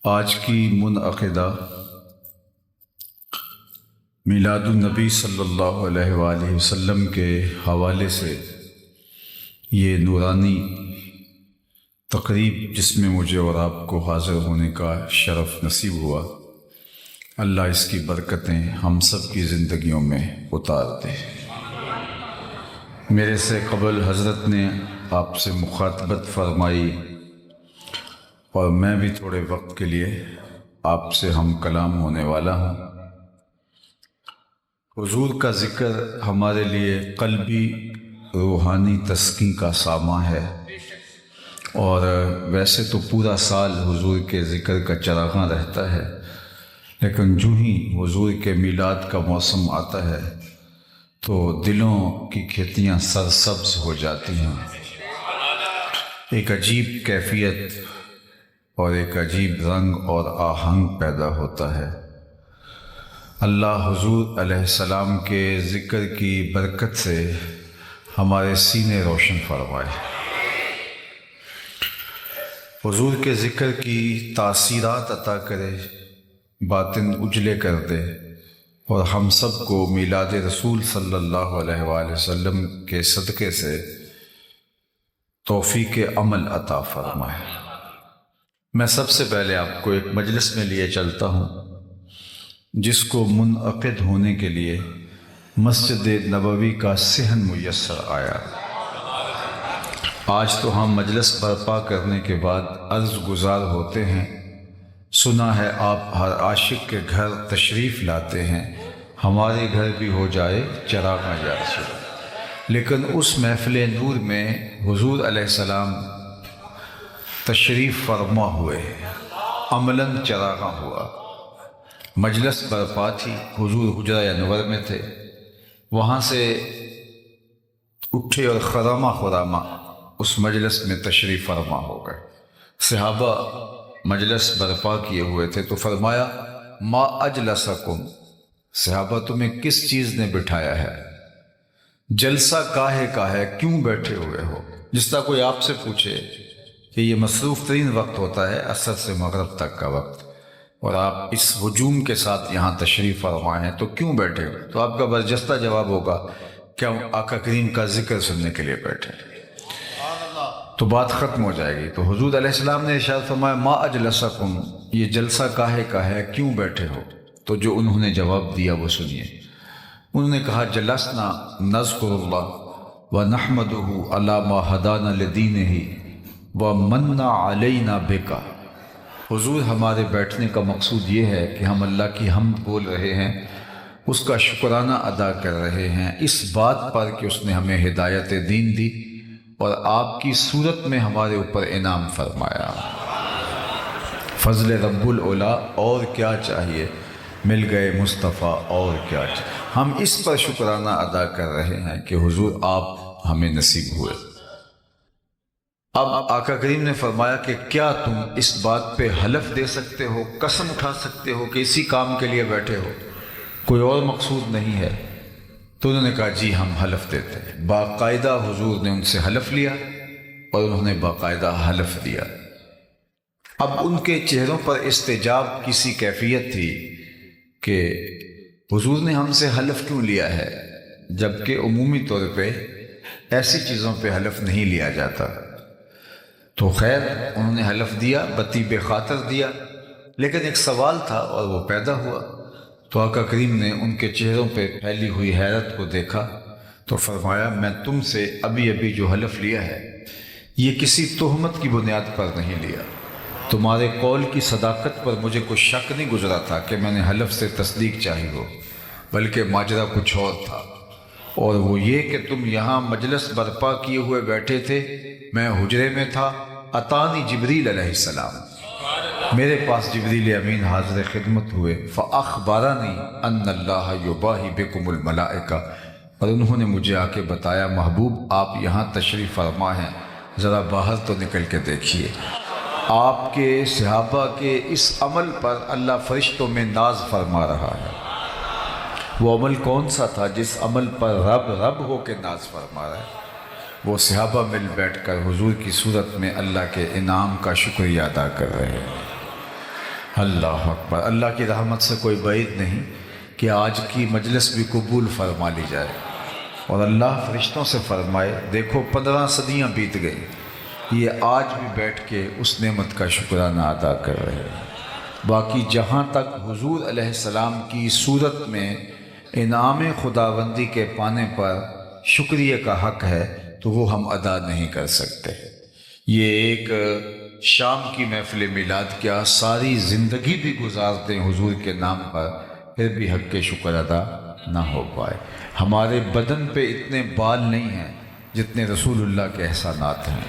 آج کی منعقدہ میلاد النبی صلی اللہ علیہ وآلہ وسلم کے حوالے سے یہ نورانی تقریب جس میں مجھے اور آپ کو حاضر ہونے کا شرف نصیب ہوا، اللہ اس کی برکتیں ہم سب کی زندگیوں میں اتار دے۔ میرے سے قبل حضرت نے آپ سے مخاطبت فرمائی اور میں بھی تھوڑے وقت کے لیے آپ سے ہم کلام ہونے والا ہوں۔ حضور کا ذکر ہمارے لیے قلبی روحانی تسکین کا سامان ہے، اور ویسے تو پورا سال حضور کے ذکر کا چراغاں رہتا ہے، لیکن جو ہی حضور کے میلاد کا موسم آتا ہے تو دلوں کی کھیتیاں سرسبز ہو جاتی ہیں، ایک عجیب کیفیت اور ایک عجیب رنگ اور آہنگ پیدا ہوتا ہے۔ اللہ حضور علیہ السلام کے ذکر کی برکت سے ہمارے سینے روشن فرمائے، حضور کے ذکر کی تاثیرات عطا کرے، باطن اجلے کر دے، اور ہم سب کو میلاد رسول صلی اللہ علیہ وآلہ وسلم کے صدقے سے توفیق عمل عطا فرمائے۔ میں سب سے پہلے آپ کو ایک مجلس میں لیے چلتا ہوں جس کو منعقد ہونے کے لیے مسجد نبوی کا صحن میسر آیا۔ آج تو ہم مجلس برپا کرنے کے بعد عرض گزار ہوتے ہیں، سنا ہے آپ ہر عاشق کے گھر تشریف لاتے ہیں، ہمارے گھر بھی ہو جائے چراغ یا رسول۔ لیکن اس محفل نور میں حضور علیہ السلام تشریف فرما ہوئے، عملاً چراغاں ہوا، مجلس برپا تھی، حضور حجرہ انور میں تھے، وہاں سے اٹھے اور خرامہ خرامہ اس مجلس میں تشریف فرما ہو گئے۔ صحابہ مجلس برپا کیے ہوئے تھے تو فرمایا ما اجلسکم، صحابہ تمہیں کس چیز نے بٹھایا ہے، جلسہ کاہے کا ہے، کیوں بیٹھے ہوئے ہو؟ جس طرح کوئی آپ سے پوچھے کہ یہ مصروف ترین وقت ہوتا ہے عصر سے مغرب تک کا وقت، اور آپ اس ہجوم کے ساتھ یہاں تشریف فرما ہیں تو کیوں بیٹھے ہو؟ تو آپ کا برجستہ جواب ہوگا کہ ہم آقا کریم کا ذکر سننے کے لیے بیٹھے، تو بات ختم ہو جائے گی۔ تو حضور علیہ السلام نے ارشاد فرمایا ما اجلسکم، یہ جلسہ کاہے کا ہے، کیوں بیٹھے ہو؟ تو جو انہوں نے جواب دیا وہ سنیے۔ انہوں نے کہا جلسنا نذکر اللہ ونحمدہ علی ما ہدانا لدینہ ومن علینا بکا۔ حضور ہمارے بیٹھنے کا مقصود یہ ہے کہ ہم اللہ کی حمد بول رہے ہیں، اس کا شکرانہ ادا کر رہے ہیں اس بات پر کہ اس نے ہمیں ہدایت دین دی اور آپ کی صورت میں ہمارے اوپر انعام فرمایا۔ فضل رب العلا، اور کیا چاہیے، مل گئے مصطفیٰ، اور کیا چاہیے۔ ہم اس پر شکرانہ ادا کر رہے ہیں کہ حضور آپ ہمیں نصیب ہوئے۔ اب آقا کریم نے فرمایا کہ کیا تم اس بات پہ حلف دے سکتے ہو، قسم اٹھا سکتے ہو کہ اسی کام کے لیے بیٹھے ہو، کوئی اور مقصود نہیں ہے؟ تو انہوں نے کہا جی ہم حلف دیتے ہیں۔ باقاعدہ حضور نے ان سے حلف لیا اور انہوں نے باقاعدہ حلف دیا۔ اب ان کے چہروں پر استجاب کسی کیفیت تھی کہ حضور نے ہم سے حلف کیوں لیا ہے، جبکہ عمومی طور پہ ایسی چیزوں پہ حلف نہیں لیا جاتا۔ تو خیر انہوں نے حلف دیا، بطیب خاطر دیا، لیکن ایک سوال تھا اور وہ پیدا ہوا۔ تو آقا کریم نے ان کے چہروں پہ پھیلی ہوئی حیرت کو دیکھا تو فرمایا میں تم سے ابھی جو حلف لیا ہے یہ کسی تہمت کی بنیاد پر نہیں لیا، تمہارے قول کی صداقت پر مجھے کوئی شک نہیں گزرا تھا کہ میں نے حلف سے تصدیق چاہی ہو، بلکہ ماجرا کچھ اور تھا، اور وہ یہ کہ تم یہاں مجلس برپا کیے ہوئے بیٹھے تھے، میں حجرے میں تھا، اتانی جبریل علیہ السلام، میرے پاس جبریل امین حاضر خدمت ہوئے، فاخبرنی ان اللہ یباہی بکم الملائکہ، اور انہوں نے مجھے آ کے بتایا محبوب آپ یہاں تشریف فرما ہیں، ذرا باہر تو نکل کے دیکھیے، آپ کے صحابہ کے اس عمل پر اللہ فرشتوں میں ناز فرما رہا ہے۔ وہ عمل کون سا تھا جس عمل پر رب ہو کے ناز فرما رہا ہے؟ وہ صحابہ مل بیٹھ کر حضور کی صورت میں اللہ کے انعام کا شکریہ ادا کر رہے ہیں۔ اللہ اکبر۔ اللہ کی رحمت سے کوئی بعید نہیں کہ آج کی مجلس بھی قبول فرما لی جائے، اور اللہ فرشتوں سے فرمائے دیکھو 15 صدیاں بیت گئی، یہ آج بھی بیٹھ کے اس نعمت کا شکرانہ ادا کر رہے ہیں۔ باقی جہاں تک حضور علیہ السلام کی صورت میں انعام خداوندی کے پانے پر شکریہ کا حق ہے تو وہ ہم ادا نہیں کر سکتے۔ یہ ایک شام کی محفل میلاد کیا ساری زندگی بھی گزار دیں حضور کے نام پر، پھر بھی حق کے شکر ادا نہ ہو پائے۔ ہمارے بدن پہ اتنے بال نہیں ہیں جتنے رسول اللہ کے احسانات ہیں۔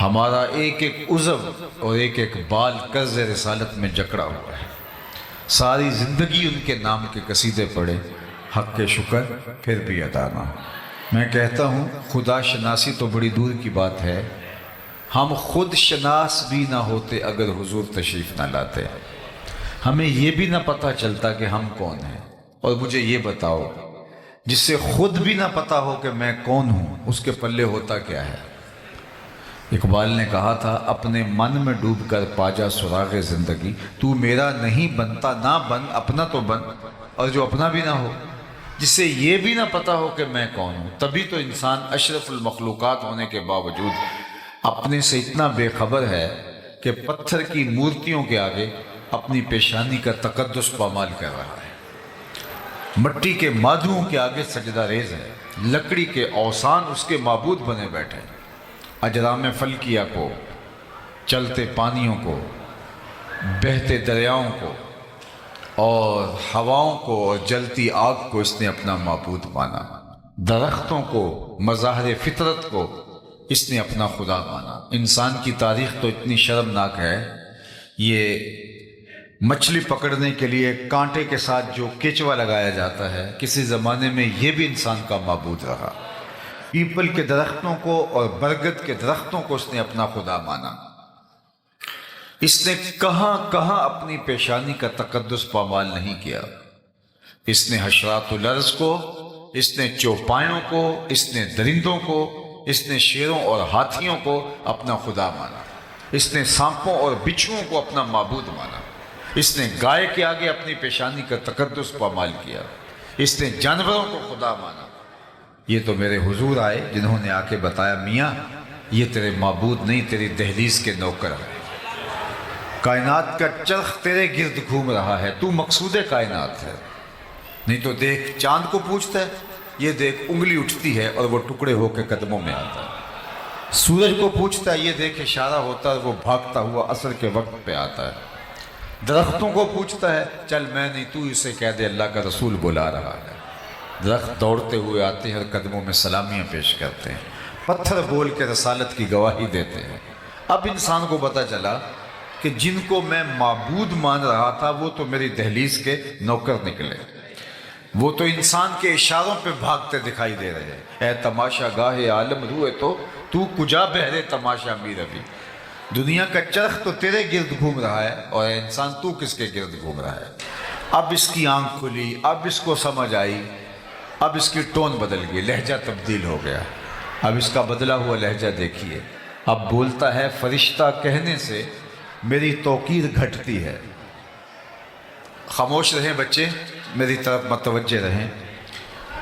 ہمارا ایک ایک عضو اور ایک ایک بال قرض رسالت میں جکڑا ہوا ہے۔ ساری زندگی ان کے نام کے قصیدے پڑھے، حق کے شکر پھر بھی ادا نہ ہو۔ میں کہتا ہوں خدا شناسی تو بڑی دور کی بات ہے، ہم خود شناس بھی نہ ہوتے اگر حضور تشریف نہ لاتے، ہمیں یہ بھی نہ پتہ چلتا کہ ہم کون ہیں۔ اور مجھے یہ بتاؤ، جس سے خود بھی نہ پتہ ہو کہ میں کون ہوں، اس کے پلے ہوتا کیا ہے؟ اقبال نے کہا تھا اپنے من میں ڈوب کر پا جا سراغ زندگی، تو میرا نہیں بنتا نہ بن، اپنا تو بن، اور جو اپنا بھی نہ ہو، جس سے یہ بھی نہ پتہ ہو کہ میں کون ہوں۔ تبھی تو انسان اشرف المخلوقات ہونے کے باوجود اپنے سے اتنا بے خبر ہے کہ پتھر کی مورتیوں کے آگے اپنی پیشانی کا تقدس پامال کر رہا ہے، مٹی کے مادھوؤں کے آگے سجدہ ریز ہے، لکڑی کے اوثان اس کے معبود بنے بیٹھے، اجرام فلکیہ کو، چلتے پانیوں کو، بہتے دریاؤں کو، اور ہواؤں کو اور جلتی آگ کو اس نے اپنا معبود مانا، درختوں کو، مظاہر فطرت کو اس نے اپنا خدا مانا۔ انسان کی تاریخ تو اتنی شرمناک ہے، یہ مچھلی پکڑنے کے لیے کانٹے کے ساتھ جو کیچوا لگایا جاتا ہے، کسی زمانے میں یہ بھی انسان کا معبود رہا۔ پیپل کے درختوں کو اور برگد کے درختوں کو اس نے اپنا خدا مانا۔ اس نے کہاں کہاں اپنی پیشانی کا تقدس پامال نہیں کیا۔ اس نے حشرات الارض کو، اس نے چوپایوں کو، اس نے درندوں کو، اس نے شیروں اور ہاتھیوں کو اپنا خدا مانا۔ اس نے سانپوں اور بچھوؤں کو اپنا معبود مانا۔ اس نے گائے کے آگے اپنی پیشانی کا تقدس پامال کیا۔ اس نے جانوروں کو خدا مانا۔ یہ تو میرے حضور آئے جنہوں نے آ کے بتایا میاں یہ تیرے معبود نہیں، تیری دہلیز کے نوکر ہیں، کائنات کا چرخ تیرے گرد گھوم رہا ہے، تو مقصود کائنات ہے۔ نہیں تو دیکھ چاند کو پوچھتا ہے، یہ دیکھ انگلی اٹھتی ہے اور وہ ٹکڑے ہو کے قدموں میں آتا ہے۔ سورج کو پوچھتا ہے، یہ دیکھ اشارہ ہوتا ہے، وہ بھاگتا ہوا عصر کے وقت پہ آتا ہے۔ درختوں کو پوچھتا ہے، چل میں نہیں تو اسے کہہ دے اللہ کا رسول بلا رہا ہے۔ درخت دوڑتے ہوئے آتے ہیں اور قدموں میں سلامیاں پیش کرتے ہیں، پتھر بول کے رسالت کی گواہی دیتے ہیں۔ اب انسان کو پتہ چلا کہ جن کو میں معبود مان رہا تھا وہ تو میری دہلیز کے نوکر نکلے، وہ تو انسان کے اشاروں پہ بھاگتے دکھائی دے رہے ہیں۔ اے تماشا گاہ عالم روئے تو کجا بہرے تماشا میر ابھی، دنیا کا چرخ تو تیرے گرد گھوم رہا ہے، اور اے انسان تو کس کے گرد گھوم رہا ہے؟ اب اس کی آنکھ کھلی، اب اس کو سمجھ آئی، اب اس کی ٹون بدل گئی، لہجہ تبدیل ہو گیا۔ اب اس کا بدلا ہوا لہجہ دیکھیے، اب بولتا ہے فرشتہ کہنے سے میری توقیر گھٹتی ہے۔ خاموش رہیں بچے، میری طرف متوجہ رہیں،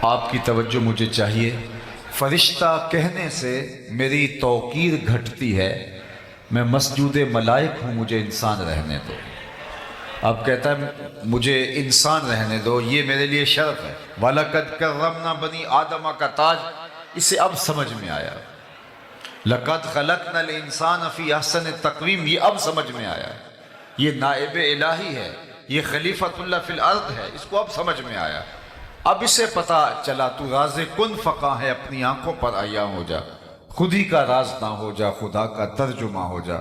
آپ کی توجہ مجھے چاہیے۔ فرشتہ کہنے سے میری توقیر گھٹتی ہے، میں مسجود ملائک ہوں، مجھے انسان رہنے دو۔ اب کہتا ہے مجھے انسان رہنے دو، یہ میرے لیے شرف ہے۔ وَلَقَدْ كَرَّمْنَا بَنِي آدَمَ کا تاج اسے اب سمجھ میں آیا۔ لَقَدْ خَلَقْنَا الْإِنسَانَ فِي أَحْسَنِ تَقْوِيمٍ یہ اب سمجھ میں آیا۔ یہ نائب الہی ہے، یہ خلیفۃ اللہ فی الارض ہے، اس کو اب سمجھ میں آیا۔ اب اسے پتا چلا تو راز کن فقاں ہے، اپنی آنکھوں پر عیاں ہو جا، خود ہی کا راز نہ ہو جا، خدا کا ترجمہ ہو جا،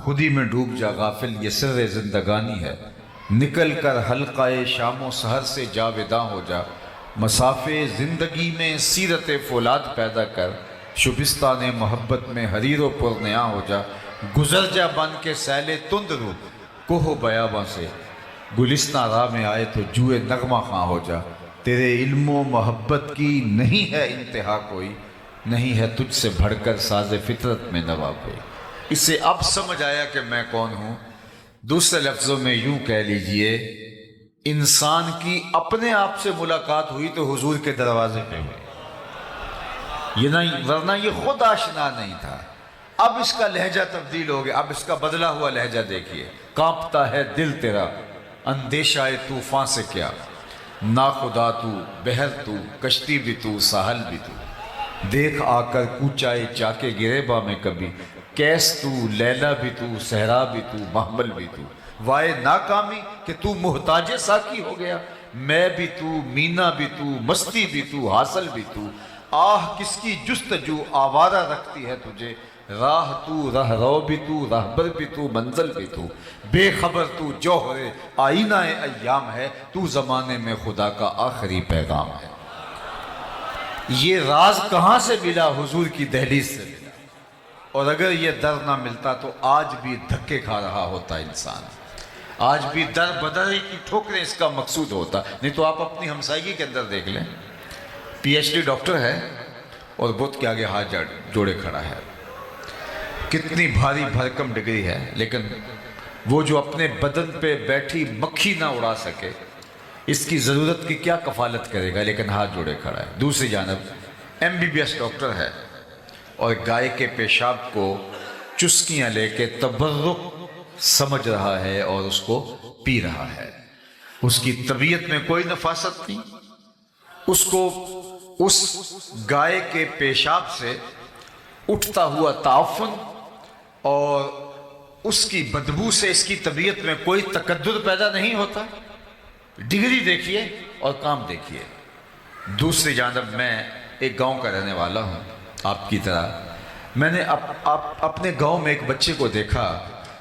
خود ہی میں ڈوب جا غافل، یہ سر زندگانی ہے، نکل کر حلقہ شام و سحر سے جاوداں ہو جا، مسافے زندگی میں سیرت فولاد پیدا کر، شبستان محبت میں حریر و پرنیاں ہو جا، گزر جا بن کے سیل تند رو کوہ بیاباں سے، گلستان راہ میں آئے تو جوئے نغمہ خواں ہو جا، تیرے علم و محبت کی نہیں ہے انتہا کوئی، نہیں ہے تجھ سے بڑھ کر ساز فطرت میں نوا کوئی۔ اسے اب سمجھ آیا کہ میں کون ہوں، دوسرے لفظوں میں یوں کہہ لیجئے، انسان کی اپنے آپ سے ملاقات ہوئی تو حضور کے دروازے پہ ہوئی، یہ نہیں، ورنہ یہ خود آشنا نہیں تھا۔ اب اس کا لہجہ تبدیل ہو گیا، اب اس کا بدلا ہوا لہجہ دیکھیے۔ کانپتا ہے دل تیرا اندیشہ طوفان سے کیا، ناخدا تو بحر تو کشتی بھی تو ساحل بھی تو، دیکھ آ کر کوچائے چاکے گریباں میں کبھی، کیس تو لیلا بھی تو صحرا بھی تو محمل بھی تو، وائے ناکامی کہ تو محتاج ساکی ہو گیا، میں بھی تو مینا بھی تو مستی بھی تو حاصل بھی تو، آہ کس کی جستجو آوارہ رکھتی ہے تجھے، راہ تو راہ رو بھی تو راہبر بھی تو منزل بھی تو، بے خبر تو جوہر آئینہ ایام ہے، تو زمانے میں خدا کا آخری پیغام ہے۔ یہ راز کہاں سے ملا؟ حضور کی دہلیز سے ملا، اور اگر یہ در نہ ملتا تو آج بھی دھکے کھا رہا ہوتا انسان، آج بھی در بدر کی ٹھوکریں اس کا مقصود ہوتا۔ نہیں تو آپ اپنی ہمسائیگی کے اندر دیکھ لیں، پی ایچ ڈی ڈاکٹر ہے اور بت کے آگے ہاتھ جوڑے کھڑا ہے، کتنی بھاری بھرکم ڈگری ہے، لیکن وہ جو اپنے بدن پہ بیٹھی مکھی نہ اڑا سکے، اس کی ضرورت کی کیا کفالت کرے گا، لیکن ہاتھ جوڑے کھڑا ہے۔ دوسری جانب M B B S doctor ہے اور گائے کے پیشاب کو چسکیاں لے کے تبرک سمجھ رہا ہے اور اس کو پی رہا ہے، اس کی طبیعت میں کوئی نفاست نہیں، اس کو اس گائے کے پیشاب سے اٹھتا ہوا تعفن اور اس کی بدبو سے اس کی طبیعت میں کوئی تکدر پیدا نہیں ہوتا۔ ڈگری دیکھیے اور کام دیکھیے۔ دوسری جانب میں ایک گاؤں کا رہنے والا ہوں آپ کی طرح، میں نے اپنے گاؤں میں ایک بچے کو دیکھا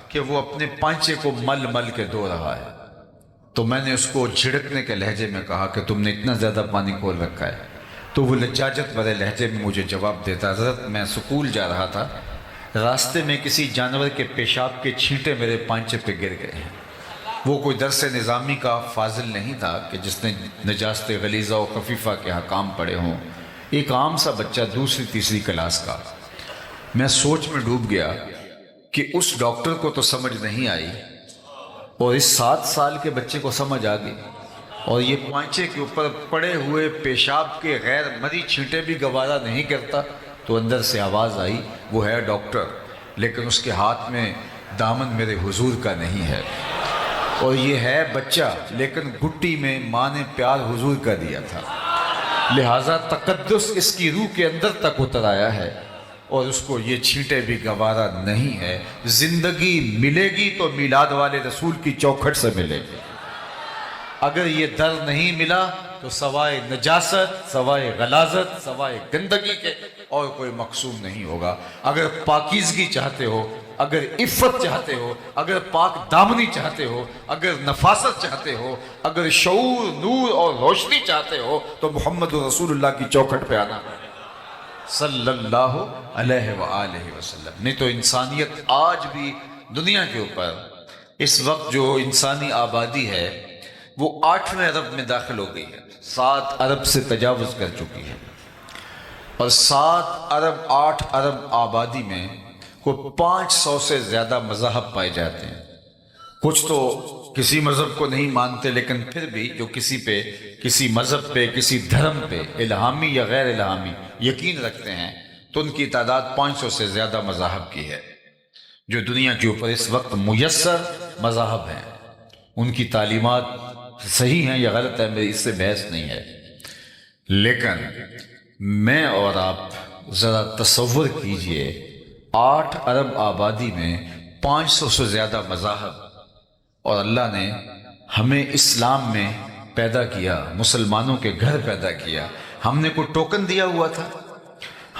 کہ وہ اپنے پانچے کو مل مل کے دھو رہا ہے، تو میں نے اس کو جھڑکنے کے لہجے میں کہا کہ تم نے اتنا زیادہ پانی کھول رکھا ہے، تو وہ لجاجت بھرے لہجے میں مجھے جواب دیتا، حضرت میں سکول جا رہا تھا، راستے میں کسی جانور کے پیشاب کے چھینٹے میرے پانچے پہ گر گئے ہیں۔ وہ کوئی درس نظامی کا فاضل نہیں تھا کہ جس نے نجاست غلیظہ و خفیفہ کے حکام پڑھے ہوں، ایک عام سا بچہ دوسری تیسری کلاس کا۔ میں سوچ میں ڈوب گیا کہ اس ڈاکٹر کو تو سمجھ نہیں آئی اور اس 7 سال کے بچے کو سمجھ آ گئی، اور یہ پانچے کے اوپر پڑے ہوئے پیشاب کے غیر مری چھینٹے بھی گوارا نہیں کرتا۔ تو اندر سے آواز آئی، وہ ہے ڈاکٹر لیکن اس کے ہاتھ میں دامن میرے حضور کا نہیں ہے، اور یہ ہے بچہ لیکن گٹی میں ماں نے پیار حضور کا دیا تھا، لہٰذا تقدس اس کی روح کے اندر تک اتر آیا ہے اور اس کو یہ چھینٹے بھی گوارا نہیں ہے۔ زندگی ملے گی تو میلاد والے رسول کی چوکھٹ سے ملے گی، اگر یہ در نہیں ملا تو سوائے نجاست، سوائے غلاظت، سوائے گندگی کے اور کوئی مقصود نہیں ہوگا۔ اگر پاکیزگی چاہتے ہو، اگر عفت چاہتے ہو، اگر پاک دامنی چاہتے ہو، اگر نفاست چاہتے ہو، اگر شعور، نور اور روشنی چاہتے ہو تو محمد رسول اللہ کی چوکھٹ پہ آنا صلی اللہ علیہ وآلہ وسلم۔ نہیں تو انسانیت آج بھی دنیا کے اوپر اس وقت جو انسانی آبادی ہے وہ 8ویں ارب میں داخل ہو گئی ہے، 7 ارب سے تجاوز کر چکی ہے، اور 7 ارب 8 ارب آبادی میں کوئی 500 سے زیادہ مذاہب پائے جاتے ہیں۔ کچھ تو کسی مذہب کو نہیں مانتے، لیکن پھر بھی جو کسی مذہب پہ، کسی دھرم پہ الہامی یا غیر الہامی یقین رکھتے ہیں، تو ان کی تعداد 500 سے زیادہ مذاہب کی ہے۔ جو دنیا کے اوپر اس وقت میسر مذاہب ہیں، ان کی تعلیمات صحیح ہیں یا غلط ہیں، میری اس سے بحث نہیں ہے، لیکن میں اور آپ ذرا تصور کیجئے 8 ارب آبادی میں 500 سے زیادہ مذاہب، اور اللہ نے ہمیں اسلام میں پیدا کیا، مسلمانوں کے گھر پیدا کیا۔ ہم نے کوئی ٹوکن دیا ہوا تھا؟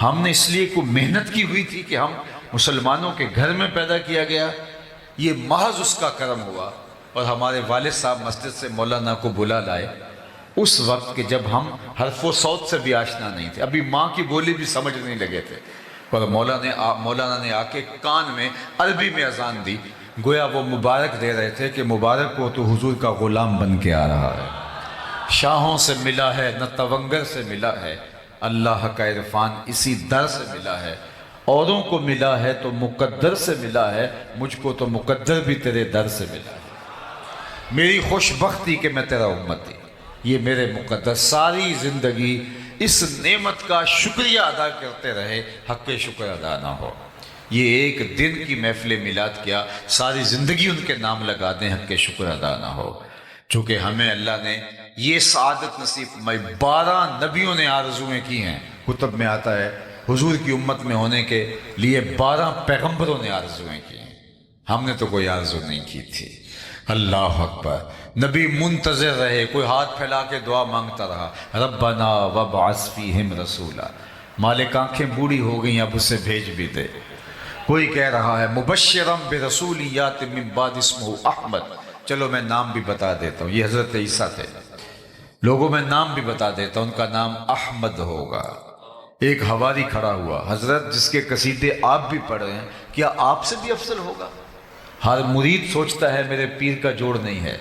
ہم نے اس لیے کوئی محنت کی ہوئی تھی کہ ہم مسلمانوں کے گھر میں پیدا کیا گیا؟ یہ محض اس کا کرم ہوا۔ اور ہمارے والد صاحب مسجد سے مولانا کو بلا لائے اس وقت کہ جب ہم حرف و صوت سے بھی آشنا نہیں تھے، ابھی ماں کی بولی بھی سمجھ نہیں لگے تھے، اور مولانا نے آ کے کان میں عربی میں اذان دی، گویا وہ مبارک دے رہے تھے کہ مبارک ہو تو حضور کا غلام بن کے آ رہا ہے، شاہوں سے ملا ہے نہ تونگر سے ملا ہے، اللہ کا عرفان اسی در سے ملا ہے، اوروں کو ملا ہے تو مقدر سے ملا ہے، مجھ کو تو مقدر بھی تیرے در سے ملا ہے۔ میری خوش بختی کہ میں تیرا امتی، یہ میرے مقدر ساری زندگی اس نعمت کا شکریہ ادا کرتے رہے، حق شکر ادا نہ ہو۔ یہ ایک دن کی محفل میلاد کیا، ساری زندگی ان کے نام لگا دیں، حق شکر ادا نہ ہو۔ چونکہ ہمیں اللہ نے یہ سعادت نصیب فرمائی، 12 نبیوں نے آرزویں کی ہیں۔ کتب میں آتا ہے حضور کی امت میں ہونے کے لیے 12 پیغمبروں نے آرزویں کی ہیں، ہم نے تو کوئی آرزو نہیں کی تھی۔ اللہ اکبر۔ نبی منتظر رہے، کوئی ہاتھ پھیلا کے دعا مانگتا رہا، ربنا وابعث فیہم رسولا، مالک آنکھیں بوڑھی ہو گئیں، اب اسے بھیج بھی دے۔ کوئی کہہ رہا ہے مبشرا برسول یات من بعد اسمہ احمد، چلو میں نام بھی بتا دیتا ہوں، یہ حضرت عیسیٰ تھے، لوگوں میں نام بھی بتا دیتا ہوں، ان کا نام احمد ہوگا۔ ایک حواری کھڑا ہوا، حضرت جس کے قصیدے آپ بھی پڑھ رہے ہیں، کیا آپ سے بھی افضل ہوگا؟ ہر مرید سوچتا ہے میرے پیر کا جوڑ نہیں ہے،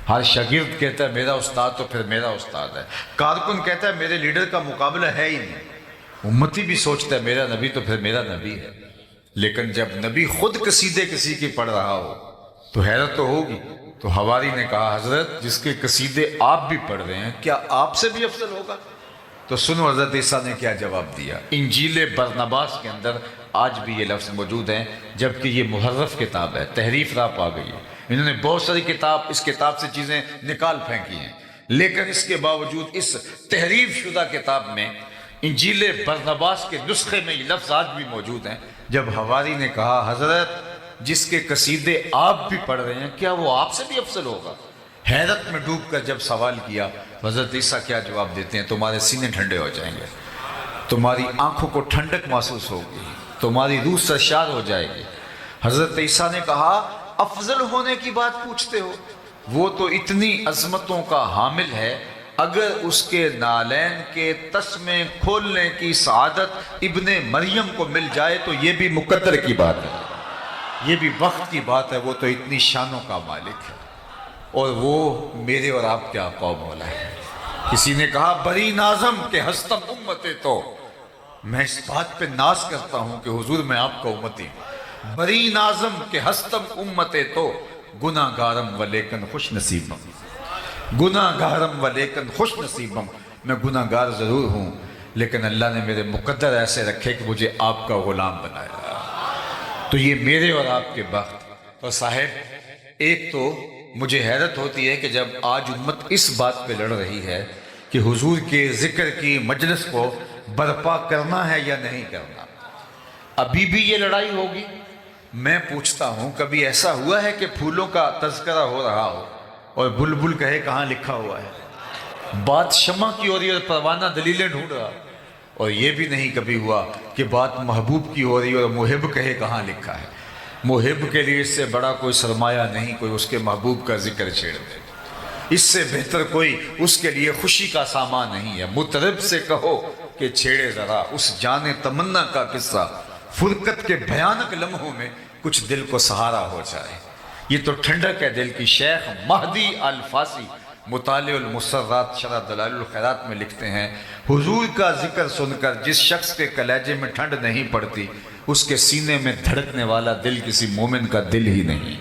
ہر شاگرد کہتا ہے میرا استاد تو پھر میرا استاد ہے، کارکن کہتا ہے میرے لیڈر کا مقابلہ ہے ہی نہیں، امتی بھی سوچتا ہے میرا نبی تو پھر میرا نبی ہے۔ لیکن جب نبی خود قصیدے کسی کی پڑھ رہا ہو تو حیرت تو ہوگی۔ تو حواری نے کہا حضرت جس کے قصیدے آپ بھی پڑھ رہے ہیں، کیا آپ سے بھی افضل ہوگا؟ تو سنو حضرت عیسیٰ نے کیا جواب دیا۔ انجیل برنباس کے اندر آج بھی یہ لفظ موجود ہیں، جبکہ یہ محرف کتاب ہے، تحریف راپ آ گئی ہے، انہوں نے بہت ساری اس کتاب سے چیزیں نکال پھینکی ہیں، لیکن اس کے باوجود اس تحریف شدہ کتاب میں انجیل برنباس کے نسخے میں یہ لفظ آج بھی موجود ہیں۔ جب حواری نے کہا حضرت جس کے قصیدے آپ بھی پڑھ رہے ہیں، کیا وہ آپ سے بھی افضل ہوگا؟ حیرت میں ڈوب کر جب سوال کیا، حضرت عیسیٰ کیا جواب دیتے ہیں؟ تمہارے سینے ٹھنڈے ہو جائیں گے، تمہاری آنکھوں کو ٹھنڈک محسوس ہوگی، تمہاری روح سرشار ہو جائے گی۔ حضرت عیسیٰ نے کہا افضل ہونے کی بات پوچھتے ہو، وہ تو اتنی عظمتوں کا حامل ہے، اگر اس کے نالین کے تسمے کھولنے کی سعادت ابن مریم کو مل جائے تو یہ بھی مقدر کی بات ہے، یہ بھی وقت کی بات ہے، وہ تو اتنی شانوں کا مالک ہے، اور وہ میرے اور آپ کے آقا و مولا ہے۔ کسی نے کہا بری نازم کہ ہستم امتے، تو میں اس بات پہ ناز کرتا ہوں کہ حضور میں آپ کا امتی ہوں۔ بری نازم کہ ہستم امتے تو گناہ گارم و لیکن خوش نصیبم، گناہ گارم و لیکن خوش نصیبم، میں گناہ گار ضرور ہوں لیکن اللہ نے میرے مقدر ایسے رکھے کہ مجھے آپ کا غلام بنایا، تو یہ میرے اور آپ کے بخت۔ اور صاحب ایک تو مجھے حیرت ہوتی ہے کہ جب آج امت اس بات پہ لڑ رہی ہے کہ حضور کے ذکر کی مجلس کو برپا کرنا ہے یا نہیں کرنا، ابھی بھی یہ لڑائی ہوگی۔ میں پوچھتا ہوں کبھی ایسا ہوا ہے کہ پھولوں کا تذکرہ ہو رہا ہو اور بلبل کہے کہاں لکھا ہوا ہے؟ بات شمع کی ہو رہی ہے اور پروانہ دلیلیں ڈھونڈ رہا، اور یہ بھی نہیں کبھی ہوا کہ بات محبوب کی ہو رہی ہے اور محب کہے کہاں لکھا ہے۔ محب کے لیے اس سے بڑا کوئی سرمایہ نہیں کوئی اس کے محبوب کا ذکر چھیڑ دے، اس سے بہتر کوئی اس کے لیے خوشی کا سامان نہیں ہے۔ مطرب سے کہو کہ چھیڑے ذرا اس جان تمنا کا قصہ، فرقت کے بھیانک لمحوں میں کچھ دل کو سہارا ہو جائے۔ یہ تو ٹھنڈک ہے دل کی۔ شیخ مہدی الفاسی مطالع المسرات شرح دلائل الخیرات میں لکھتے ہیں حضور کا ذکر سن کر جس شخص کے کلیجے میں ٹھنڈ نہیں پڑتی اس کے سینے میں دھڑکنے والا دل کسی مومن کا دل ہی نہیں۔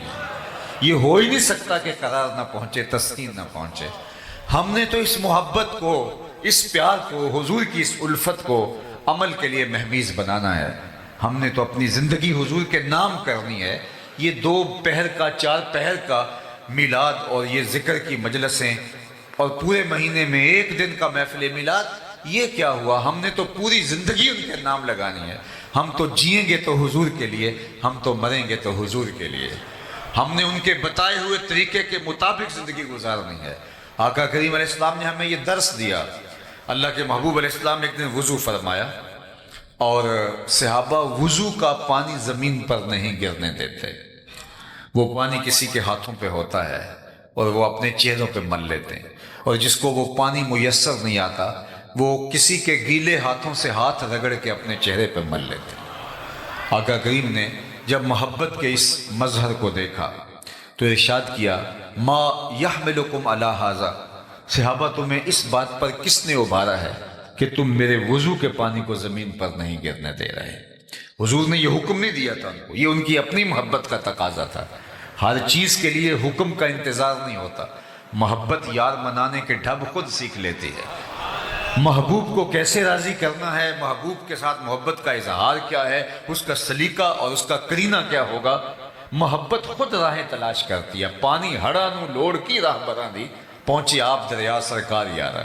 یہ ہو ہی نہیں سکتا کہ قرار نہ پہنچے، تسکین نہ پہنچے۔ ہم نے تو اس محبت کو، اس پیار کو، حضور کی اس الفت کو عمل کے لیے مہمیز بنانا ہے۔ ہم نے تو اپنی زندگی حضور کے نام کرنی ہے۔ یہ 2 پہر کا 4 پہر کا میلاد اور یہ ذکر کی مجلسیں اور پورے مہینے میں 1 دن کا محفل میلاد، یہ کیا ہوا؟ ہم نے تو پوری زندگی ان کے نام لگانی ہے۔ ہم تو جئیں گے تو حضور کے لیے، ہم تو مریں گے تو حضور کے لیے۔ ہم نے ان کے بتائے ہوئے طریقے کے مطابق زندگی گزارنی ہے۔ آقا کریم علیہ السلام نے ہمیں یہ درس دیا۔ اللہ کے محبوب علیہ السلام ایک دن وضو فرمایا اور صحابہ وضو کا پانی زمین پر نہیں گرنے دیتے، وہ پانی کسی کے ہاتھوں پہ ہوتا ہے اور وہ اپنے چہروں پہ مل لیتے ہیں، اور جس کو وہ پانی میسر نہیں آتا وہ کسی کے گیلے ہاتھوں سے ہاتھ رگڑ کے اپنے چہرے پہ مل لیتے ہیں۔ آقا کریم نے جب محبت کے اس مظہر کو دیکھا تو ارشاد کیا ما یحملکم علی ھذا، صحابہ تمہیں اس بات پر کس نے ابھارا ہے کہ تم میرے وضو کے پانی کو زمین پر نہیں گرنے دے رہے؟ حضور نے یہ حکم نہیں دیا تھا ان کو، یہ ان کی اپنی محبت کا تقاضا تھا۔ ہر چیز کے لیے حکم کا انتظار نہیں ہوتا، محبت یار منانے کے ڈھب خود سیکھ لیتی ہے۔ محبوب کو کیسے راضی کرنا ہے، محبوب کے ساتھ محبت کا اظہار کیا ہے، اس کا سلیقہ اور اس کا قرینہ کیا ہوگا، محبت خود راہیں تلاش کرتی ہے۔ پانی ہڑا نو لوڑ کی راہ براں دی، پہنچے آپ دریا سرکار یارا۔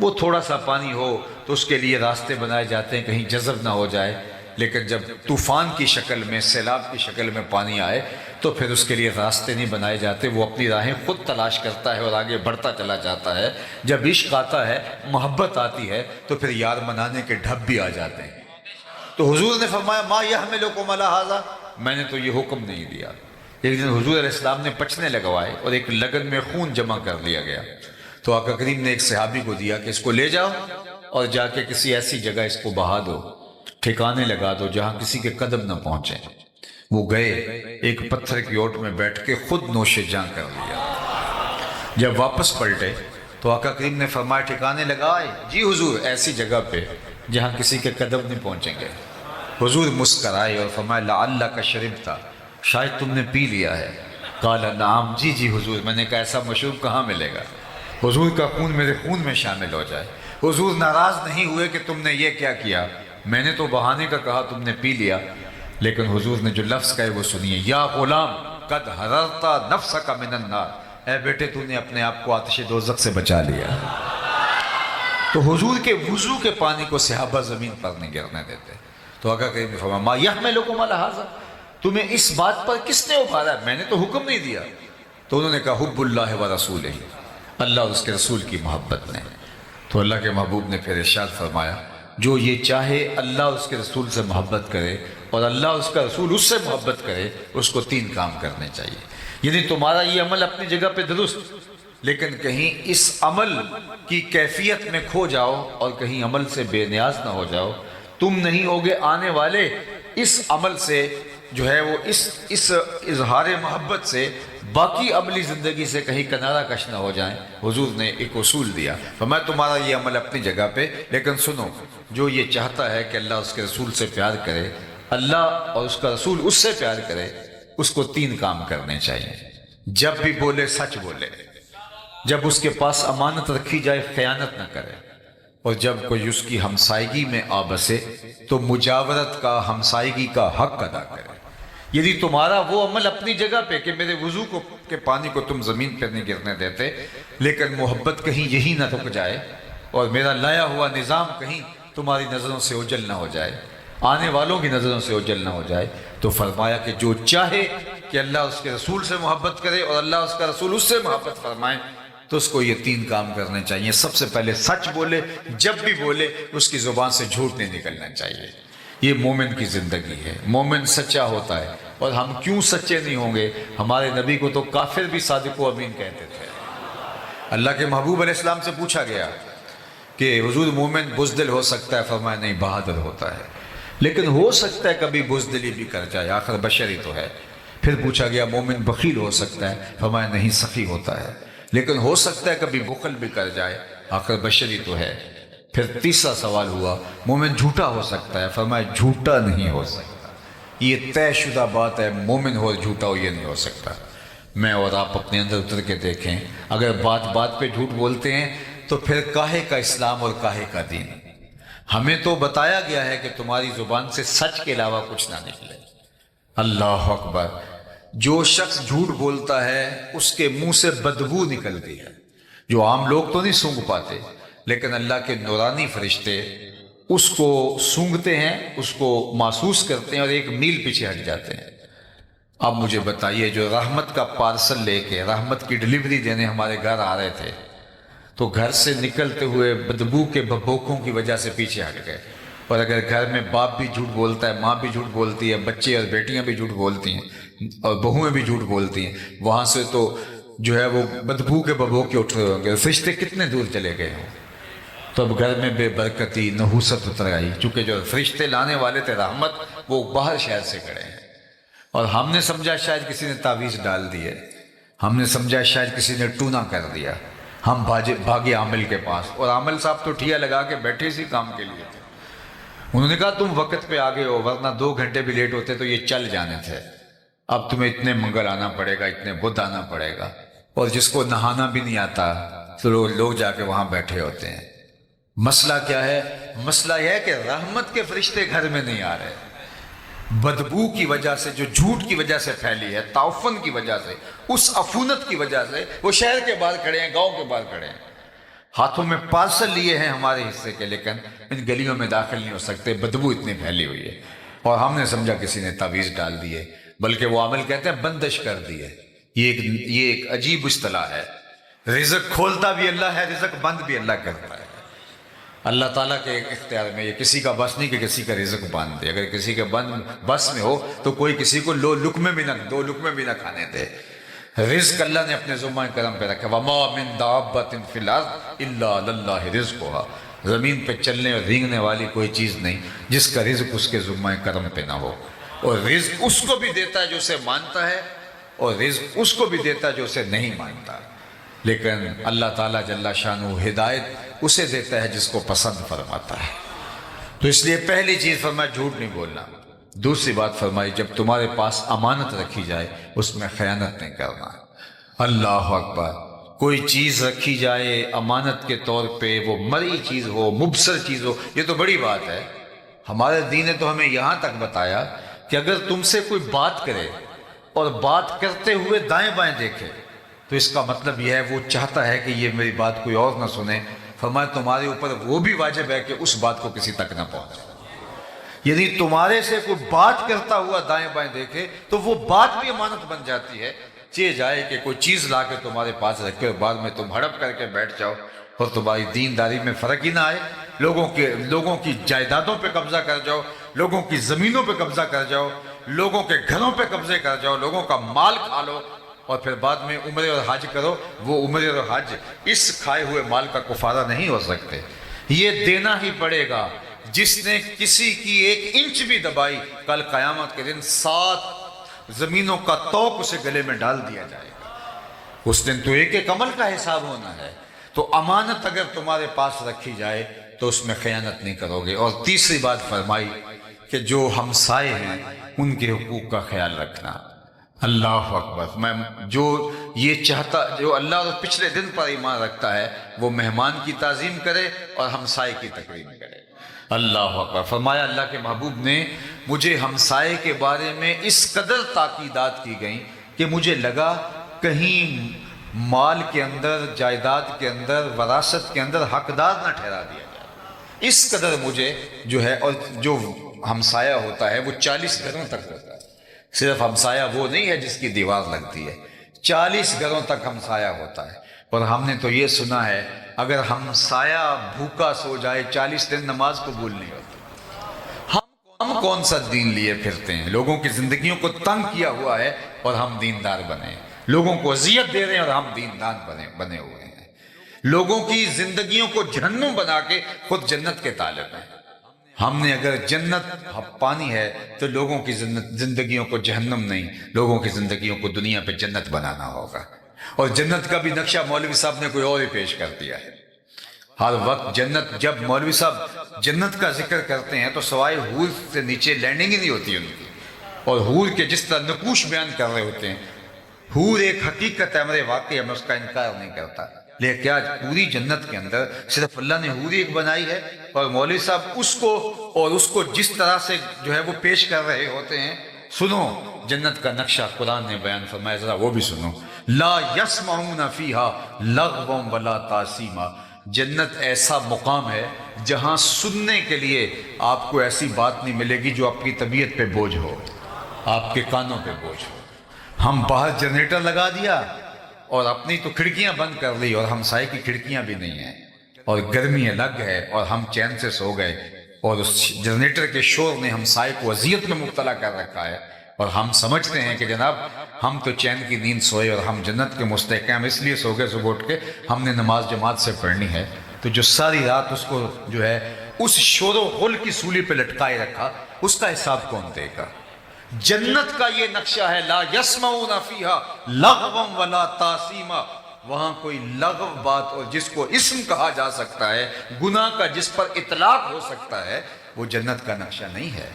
وہ تھوڑا سا پانی ہو تو اس کے لیے راستے بنائے جاتے ہیں کہیں جذب نہ ہو جائے، لیکن جب طوفان کی شکل میں، سیلاب کی شکل میں پانی آئے تو پھر اس کے لیے راستے نہیں بنائے جاتے، وہ اپنی راہیں خود تلاش کرتا ہے اور آگے بڑھتا چلا جاتا ہے۔ جب عشق آتا ہے، محبت آتی ہے، تو پھر یار منانے کے ڈھب بھی آ جاتے ہیں۔ تو حضور نے فرمایا ما یحملکم علی ھذا، میں نے تو یہ حکم نہیں دیا۔ ایک دن حضور علیہ السلام نے پچنے لگوائے اور ایک لگن میں خون جمع کر لیا گیا، تو آقا کریم نے ایک صحابی کو دیا کہ اس کو لے جاؤ اور جا کے کسی ایسی جگہ اس کو بہا دو، ٹھکانے لگا دو جہاں کسی کے قدم نہ پہنچے۔ وہ گئے، ایک پتھر کی اوٹ میں بیٹھ کے خود نوش جاں کر لیا۔ جب واپس پلٹے تو آقا کریم نے فرمایا ٹھکانے لگائے؟ جی حضور، ایسی جگہ پہ جہاں کسی کے قدم نہیں پہنچیں گے۔ حضور مسکرائے اور فرمایا لعلک شربت، شاید تم نے پی لیا ہے۔ قال نعم، جی جی حضور، میں نے کہا ایسا مشروب کہاں ملے گا، حضور کا خون میرے خون میں شامل ہو جائے۔ حضور ناراض نہیں ہوئے کہ تم نے یہ کیا کیا، میں نے تو بہانے کا کہا، تم نے پی لیا۔ لیکن حضور نے جو لفظ کہے وہ سنیے، یا غلام قد حررت نفسک من النار، اے بیٹے تو نے اپنے آپ کو آتش دوزخ سے بچا لیا۔ تو حضور کے وضو کے پانی کو صحابہ زمین پر نہیں گرنے دیتے۔ تو آقا کریم نے فرمایا ما یحملکم علی ھذا، تمہیں اس بات پر کس نے ابھارا، میں نے تو حکم نہیں دیا۔ تو انہوں نے کہا حب اللہ و رسولہ، اللہ اور اس کے رسول کی محبت نے۔ تو اللہ کے محبوب نے پھر ارشاد فرمایا جو یہ چاہے اللہ اور اس کے رسول سے محبت کرے اور اللہ اور اس کا رسول اس سے محبت کرے، اس کو 3 کام کرنے چاہیے۔ یعنی تمہارا یہ عمل اپنی جگہ پہ درست، لیکن کہیں اس عمل کی کیفیت میں کھو جاؤ اور کہیں عمل سے بے نیاز نہ ہو جاؤ، تم نہیں ہوگے آنے والے اس عمل سے جو ہے وہ اس اظہار محبت سے باقی عملی زندگی سے کہیں کنارہ کش نہ ہو جائیں۔ حضور نے ایک اصول دیا، فرمایا تمہارا یہ عمل اپنی جگہ پہ، لیکن سنو، جو یہ چاہتا ہے کہ اللہ اس کے رسول سے پیار کرے، اللہ اور اس کا رسول اس سے پیار کرے، اس کو 3 کام کرنے چاہیے۔ جب بھی بولے سچ بولے، جب اس کے پاس امانت رکھی جائے خیانت نہ کرے، اور جب کوئی اس کی ہمسائیگی میں آ بسے تو مجاورت کا، ہمسائیگی کا حق ادا کرے۔ یعنی تمہارا وہ عمل اپنی جگہ پہ کہ میرے وضو کے پانی کو تم زمین پہ نہیں گرنے دیتے، لیکن محبت کہیں یہی نہ رک جائے اور میرا لایا ہوا نظام کہیں تمہاری نظروں سے اوجھل نہ ہو جائے، آنے والوں کی نظروں سے اوجھل نہ ہو جائے۔ تو فرمایا کہ جو چاہے کہ اللہ اس کے رسول سے محبت کرے اور اللہ اس کا رسول اس سے محبت فرمائے، تو اس کو یہ 3 کام کرنے چاہیے۔ سب سے پہلے سچ بولے، جب بھی بولے اس کی زبان سے جھوٹ نہیں نکلنا چاہیے۔ یہ مومن کی زندگی ہے، مومن سچا ہوتا ہے۔ اور ہم کیوں سچے نہیں ہوں گے؟ ہمارے نبی کو تو کافر بھی صادق و امین کہتے تھے۔ اللہ کے محبوب علیہ السلام سے پوچھا گیا کہ حضور مومن بزدل ہو سکتا ہے؟ فرمایا نہیں، بہادر ہوتا ہے، لیکن ہو سکتا ہے کبھی بزدلی بھی کر جائے، آخر بشری تو ہے۔ پھر پوچھا گیا مومن بخیل ہو سکتا ہے؟ فرمایا نہیں، سخی ہوتا ہے، لیکن ہو سکتا ہے کبھی بخل بھی کر جائے، آخر بشری تو ہے۔ پھر تیسرا سوال ہوا مومن جھوٹا ہو سکتا ہے؟ فرمایا جھوٹا نہیں ہو سکتا، یہ طے شدہ بات ہے، مومن ہو جھوٹا ہو یہ نہیں ہو سکتا۔ میں اور آپ اپنے اندر اتر کے دیکھیں، اگر بات بات پہ جھوٹ بولتے ہیں تو پھر کاہے کا اسلام اور کاہے کا دین؟ ہمیں تو بتایا گیا ہے کہ تمہاری زبان سے سچ کے علاوہ کچھ نہ نکلے۔ اللہ اکبر! جو شخص جھوٹ بولتا ہے اس کے منہ سے بدبو نکلتی ہے، جو عام لوگ تو نہیں سونگھ پاتے، لیکن اللہ کے نورانی فرشتے اس کو سونگھتے ہیں، اس کو محسوس کرتے ہیں اور 1 میل پیچھے ہٹ جاتے ہیں۔ اب مجھے بتائیے، جو رحمت کا پارسل لے کے، رحمت کی ڈلیوری دینے ہمارے گھر آ رہے تھے، تو گھر سے نکلتے ہوئے بدبو کے بھبوکوں کی وجہ سے پیچھے ہٹ گئے۔ اور اگر گھر میں باپ بھی جھوٹ بولتا ہے، ماں بھی جھوٹ بولتی ہے، بچے اور بیٹیاں بھی جھوٹ بولتی ہیں اور بہویں بھی جھوٹ بولتی ہیں، وہاں سے تو جو ہے وہ بدبو کے بھبوکے اٹھ رہے ہوں گے، فرشتے کتنے دور چلے گئے ہوں۔ تو اب گھر میں بے برکتی، نحوست اتر آئی، چونکہ جو فرشتے لانے والے تھے رحمت، وہ باہر شہر سے کھڑے ہیں، اور ہم نے سمجھا شاید کسی نے تعویذ ڈال دی ہے، ہم نے سمجھا شاید کسی نے ٹونا کر دیا، ہم بھاگے عامل کے پاس، اور عامل صاحب تو ٹھیا لگا کے بیٹھے اسی کام کے لیے تھے۔ انہوں نے کہا تم وقت پہ آگے ہو، ورنہ 2 گھنٹے بھی لیٹ ہوتے تو یہ چل جانے تھے، اب تمہیں اتنے منگل آنا پڑے گا، اتنے بدھ آنا پڑے گا، اور جس کو نہانا بھی نہیں آتا تو لوگ جا کے وہاں بیٹھے ہوتے ہیں۔ مسئلہ کیا ہے؟ مسئلہ یہ ہے کہ رحمت کے فرشتے گھر میں نہیں آ رہے، بدبو کی وجہ سے، جو جھوٹ کی وجہ سے پھیلی ہے، تعفن کی وجہ سے، اس عفونت کی وجہ سے وہ شہر کے باہر کھڑے ہیں، گاؤں کے باہر کھڑے ہیں، ہاتھوں میں پارسل لیے ہیں ہمارے حصے کے، لیکن ان گلیوں میں داخل نہیں ہو سکتے، بدبو اتنی پھیلی ہوئی ہے، اور ہم نے سمجھا کسی نے تعویذ ڈال دی ہے، بلکہ وہ عمل کہتے ہیں بندش کر دی ہے۔ یہ ایک عجیب اصطلاح ہے۔ رزق کھولتا بھی اللہ ہے، رزق بند بھی اللہ کرتا ہے۔ اللہ تعالیٰ کے اختیار میں، یہ کسی کا بس نہیں کہ کسی کا رزق باندھ دے۔ اگر کسی کے بس میں ہو تو کوئی کسی کو 2 لقمے بھی نہ کھانے دے۔ رزق اللہ نے اپنے ذمہ کرم پہ رکھا۔ وَمَا مِن دَابَّةٍ فِي الْأَرْضِ إِلَّا عَلَى اللَّهِ رِزْقُهَا۔ زمین پہ چلنے اور رینگنے والی کوئی چیز نہیں جس کا رزق اس کے ذمہ کرم پہ نہ ہو، اور رزق اس کو بھی دیتا ہے جو اسے مانتا ہے، اور رزق اس کو بھی دیتا ہے جو اسے نہیں مانتا، لیکن اللہ تعالیٰ جل شانہ ہدایت اسے دیتا ہے جس کو پسند فرماتا ہے۔ تو اس لیے پہلی چیز فرمایا جھوٹ نہیں بولنا۔ دوسری بات فرمائی جب تمہارے پاس امانت رکھی جائے اس میں خیانت نہیں کرنا۔ اللہ اکبر! کوئی چیز رکھی جائے امانت کے طور پہ، وہ مری چیز ہو، مبصر چیز ہو، یہ تو بڑی بات ہے۔ ہمارے دین نے تو ہمیں یہاں تک بتایا کہ اگر تم سے کوئی بات کرے اور بات کرتے ہوئے دائیں بائیں دیکھے تو اس کا مطلب یہ ہے وہ چاہتا ہے کہ یہ میری بات کوئی اور نہ سنے۔ فرمایا تمہارے اوپر وہ بھی واجب ہے کہ اس بات کو کسی تک نہ پہنچے۔ یعنی تمہارے سے کوئی بات کرتا ہوا دائیں بائیں دیکھے تو وہ بات بھی امانت بن جاتی ہے۔ چاہے جائے کہ کوئی چیز لا کے تمہارے پاس رکھے اور بعد میں تم ہڑپ کر کے بیٹھ جاؤ اور تمہاری دینداری میں فرق ہی نہ آئے، لوگوں کی جائیدادوں پہ قبضہ کر جاؤ، لوگوں کی زمینوں پہ قبضہ کر جاؤ، لوگوں کے گھروں پہ قبضے کر جاؤ، لوگوں کا مال کھا لو، اور پھر بعد میں عمرے اور حج کرو۔ وہ عمرے اور حج اس کھائے ہوئے مال کا کفارہ نہیں ہو سکتے، یہ دینا ہی پڑے گا۔ جس نے کسی کی 1 انچ بھی دبائی، کل قیامت کے دن 7 زمینوں کا توق اسے گلے میں ڈال دیا جائے گا۔ اس دن تو ایک عمل کا حساب ہونا ہے۔ تو امانت اگر تمہارے پاس رکھی جائے تو اس میں خیانت نہیں کرو گے۔ اور تیسری بات فرمائی کہ جو ہمسائے ہیں ان کے حقوق کا خیال رکھنا۔ اللہ اکبر! میں جو اللہ اور پچھلے دن پر ایمان رکھتا ہے وہ مہمان کی تعظیم کرے اور ہمسائے کی تکریم کرے۔ اللہ اکبر! فرمایا اللہ کے محبوب نے مجھے ہمسائے کے بارے میں اس قدر تاکیدات کی گئیں کہ مجھے لگا کہیں مال کے اندر، جائیداد کے اندر، وراثت کے اندر حقدار نہ ٹھہرا دیا جائے۔ اس قدر مجھے جو ہے، اور جو ہمسایہ ہوتا ہے وہ 40 گھروں تک ہوتا ہے۔ صرف ہمسایہ وہ نہیں ہے جس کی دیوار لگتی ہے، 40 گھروں تک ہمسایہ ہوتا ہے۔ اور ہم نے تو یہ سنا ہے اگر ہمسایہ بھوکا سو جائے 40 دن نماز قبول نہیں ہوتی۔ ہم کون سا دین لیے پھرتے ہیں؟ لوگوں کی زندگیوں کو تنگ کیا ہوا ہے اور ہم دیندار بنے، لوگوں کو اذیت دے رہے ہیں اور ہم دیندار بنے ہوئے ہیں، لوگوں کی زندگیوں کو جہنم بنا کے خود جنت کے طالب ہیں۔ ہم نے اگر جنت پانی ہے تو لوگوں کی زندگیوں کو جہنم نہیں، لوگوں کی زندگیوں کو دنیا پہ جنت بنانا ہوگا۔ اور جنت کا بھی نقشہ مولوی صاحب نے کوئی اور ہی پیش کر دیا ہے۔ ہر وقت جب مولوی صاحب جنت کا ذکر کرتے ہیں تو سوائے حور سے نیچے لینڈنگ ہی نہیں ہوتی ان کی، اور حور کے جس طرح نقوش بیان کر رہے ہوتے ہیں۔ حور ایک حقیقت ہے، ہمارے واقعی میں اس کا انکار نہیں کرتا، لیکن کیا پوری جنت کے اندر صرف اللہ نے حور ایک بنائی ہے، اور مولوی صاحب اس کو جس طرح سے جو ہے وہ پیش کر رہے ہوتے ہیں۔ سنو جنت کا نقشہ قرآن نے بیان فرمایا، ذرا وہ بھی سنو۔ لا یسمعون فیہا لغوا ولا تاثیما۔ جنت ایسا مقام ہے جہاں سننے کے لیے آپ کو ایسی بات نہیں ملے گی جو آپ کی طبیعت پہ بوجھ ہو، آپ کے کانوں پہ بوجھ ہو۔ ہم باہر جنریٹر لگا دیا اور اپنی تو کھڑکیاں بند کر لی، اور ہمسائے کی کھڑکیاں بھی نہیں ہیں، اور گرمی الگ ہے، اور ہم چین سے سو گئے، اور اس جنریٹر کے شور نے ہمسائے کو اذیت میں مبتلا کر رکھا ہے، اور ہم سمجھتے ہیں کہ جناب ہم تو چین کی نیند سوئے اور ہم جنت کے مستحق ہیں، ہم اس لیے سو گئے صبح اٹھ کے ہم نے نماز جماعت سے پڑھنی ہے۔ تو جو ساری رات اس کو جو ہے اس شور و غل کی سولی پہ لٹکائے رکھا، اس کا حساب کون دے گا؟ جنت کا یہ نقشہ ہے، لا یسمعون فیہا لغوا ولا تاثیما۔ وہاں کوئی لغو بات اور جس کو اسم کہا جا سکتا ہے، گناہ کا جس پر اطلاق ہو سکتا ہے، وہ جنت کا نقشہ نہیں ہے۔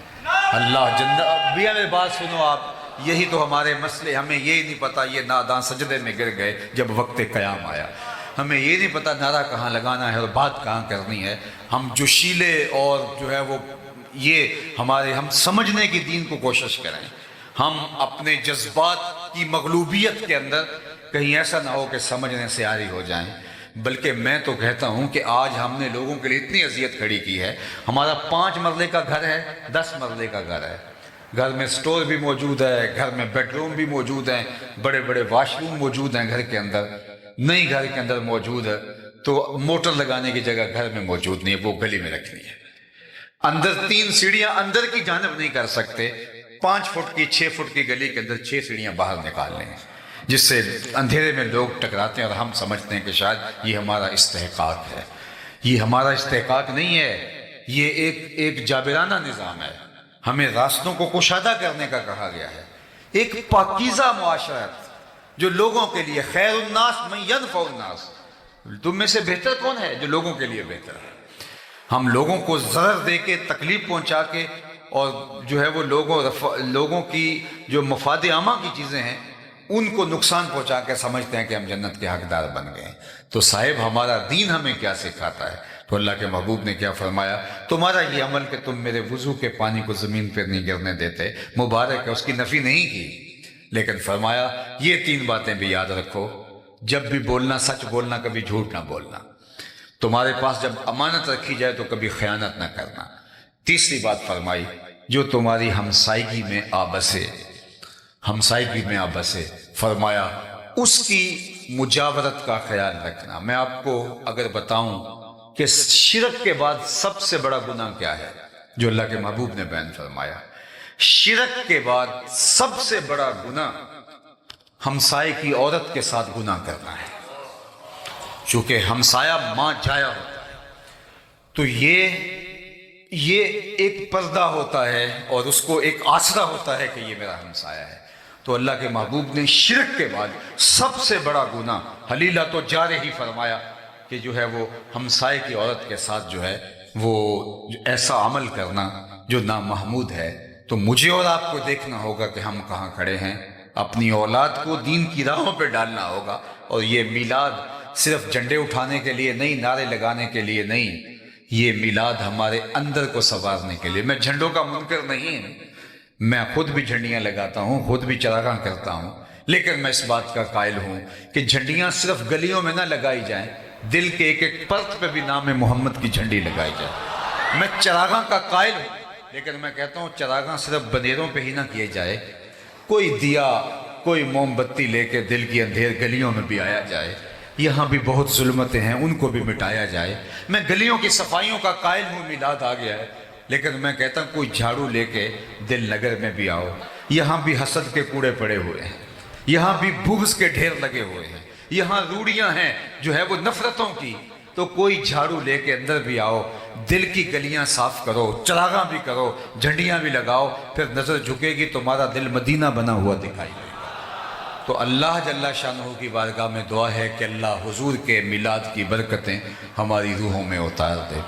اللہ جنت بھی، ہمیں بات سنو آپ، یہی تو ہمارے مسئلے، ہمیں یہ نہیں پتا یہ ناداں سجدے میں گر گئے جب وقت قیام آیا، ہمیں یہ نہیں پتا نعرہ کہاں لگانا ہے اور بات کہاں کرنی ہے۔ ہم جوشیلے اور جو ہے وہ یہ ہمارے، ہم سمجھنے کی دین کو کوشش کریں، ہم اپنے جذبات کی مغلوبیت کے اندر کہیں ایسا نہ ہو کہ سمجھنے سے عاری ہو جائیں۔ بلکہ میں تو کہتا ہوں کہ آج ہم نے لوگوں کے لیے اتنی اذیت کھڑی کی ہے، ہمارا 5 مرلے کا گھر ہے، 10 مرلے کا گھر ہے، گھر میں سٹور بھی موجود ہے، گھر میں بیڈ روم بھی موجود ہیں، بڑے بڑے واش روم موجود ہیں گھر کے اندر، نئی گھر کے اندر موجود ہے، تو موٹر لگانے کی جگہ گھر میں موجود نہیں ہے، وہ گلی میں رکھنی ہے۔ اندر 3 سیڑھیاں اندر کی جانب نہیں کر سکتے، 5 فٹ کی 6 فٹ کی گلی کے اندر 6 سیڑھیاں باہر نکال لیں، جس سے اندھیرے میں لوگ ٹکراتے ہیں اور ہم سمجھتے ہیں کہ شاید یہ ہمارا استحقاق ہے۔ یہ ہمارا استحقاق نہیں ہے، یہ ایک جابرانہ نظام ہے، ہمیں راستوں کو کشادہ کرنے کا کہا گیا ہے، ایک پاکیزہ معاشرت جو لوگوں کے لیے، خیر الناس من ینفع الناس، تم میں سے بہتر کون ہے جو لوگوں کے لیے بہتر ہے۔ ہم لوگوں کو ضرر دے کے، تکلیف پہنچا کے، اور جو ہے وہ لوگوں کی جو مفاد عامہ کی چیزیں ہیں ان کو نقصان پہنچا کے سمجھتے ہیں کہ ہم جنت کے حقدار بن گئے ہیں۔ تو صاحب ہمارا دین ہمیں کیا سکھاتا ہے؟ تو اللہ کے محبوب نے کیا فرمایا؟ تمہارا یہ عمل کہ تم میرے وضو کے پانی کو زمین پر نہیں گرنے دیتے مبارک ہے، اس کی نفی نہیں کی، لیکن فرمایا یہ 3 باتیں بھی یاد رکھو، جب بھی بولنا سچ بولنا، کبھی جھوٹ نہ بولنا، تمہارے پاس جب امانت رکھی جائے تو کبھی خیانت نہ کرنا۔ تیسری بات فرمائی، جو تمہاری ہمسائیگی میں آبسے، ہمسائیگی میں آبسے، فرمایا اس کی مجاورت کا خیال رکھنا۔ میں آپ کو اگر بتاؤں کہ شرک کے بعد سب سے بڑا گناہ کیا ہے جو اللہ کے محبوب نے بیان فرمایا، شرک کے بعد سب سے بڑا گناہ ہمسائے کی عورت کے ساتھ گناہ کرنا ہے۔ چونکہ ہمسایہ ماں جایا ہوتا ہے تو یہ ایک پردہ ہوتا ہے اور اس کو ایک آسرا ہوتا ہے کہ یہ میرا ہمسایہ ہے۔ تو اللہ کے محبوب نے شرک کے بعد سب سے بڑا گناہ حلیلہ تو جارے ہی فرمایا کہ جو ہے وہ ہمسائے کی عورت کے ساتھ جو ہے وہ ایسا عمل کرنا جو نامحمود ہے۔ تو مجھے اور آپ کو دیکھنا ہوگا کہ ہم کہاں کھڑے ہیں، اپنی اولاد کو دین کی راہوں پہ ڈالنا ہوگا۔ اور یہ میلاد صرف جھنڈے اٹھانے کے لیے نہیں، نعرے لگانے کے لیے نہیں، یہ میلاد ہمارے اندر کو سنوارنے کے لیے۔ میں جھنڈوں کا منکر نہیں ہوں، میں خود بھی جھنڈیاں لگاتا ہوں، خود بھی چراغاں کرتا ہوں، لیکن میں اس بات کا قائل ہوں کہ جھنڈیاں صرف گلیوں میں نہ لگائی جائیں، دل کے ایک ایک پرت پہ بھی نام محمد کی جھنڈی لگائی جائے۔ میں چراغاں کا قائل ہوں، لیکن میں کہتا ہوں چراغاں صرف بنیروں پہ ہی نہ کیے جائے، کوئی دیا، کوئی موم بتی لے کے دل کی اندھیر گلیوں میں بھی آیا جائے، یہاں بھی بہت ظلمتیں ہیں، ان کو بھی مٹایا جائے۔ میں گلیوں کی صفائیوں کا قائل ہوں، میلاد آ گیا ہے، لیکن میں کہتا ہوں کوئی جھاڑو لے کے دل نگر میں بھی آؤ، یہاں بھی حسد کے کوڑے پڑے ہوئے ہیں، یہاں بھی بغض کے ڈھیر لگے ہوئے ہیں، یہاں روڑیاں ہیں جو ہے وہ نفرتوں کی، تو کوئی جھاڑو لے کے اندر بھی آؤ، دل کی گلیاں صاف کرو، چراغاں بھی کرو، جھنڈیاں بھی لگاؤ، پھر نظر جھکے گی تمہارا دل مدینہ بنا ہوا دکھائی دے گا۔ تو اللہ جل شانہ کی بارگاہ میں دعا ہے کہ اللہ حضور کے میلاد کی برکتیں ہماری روحوں میں اتار دے۔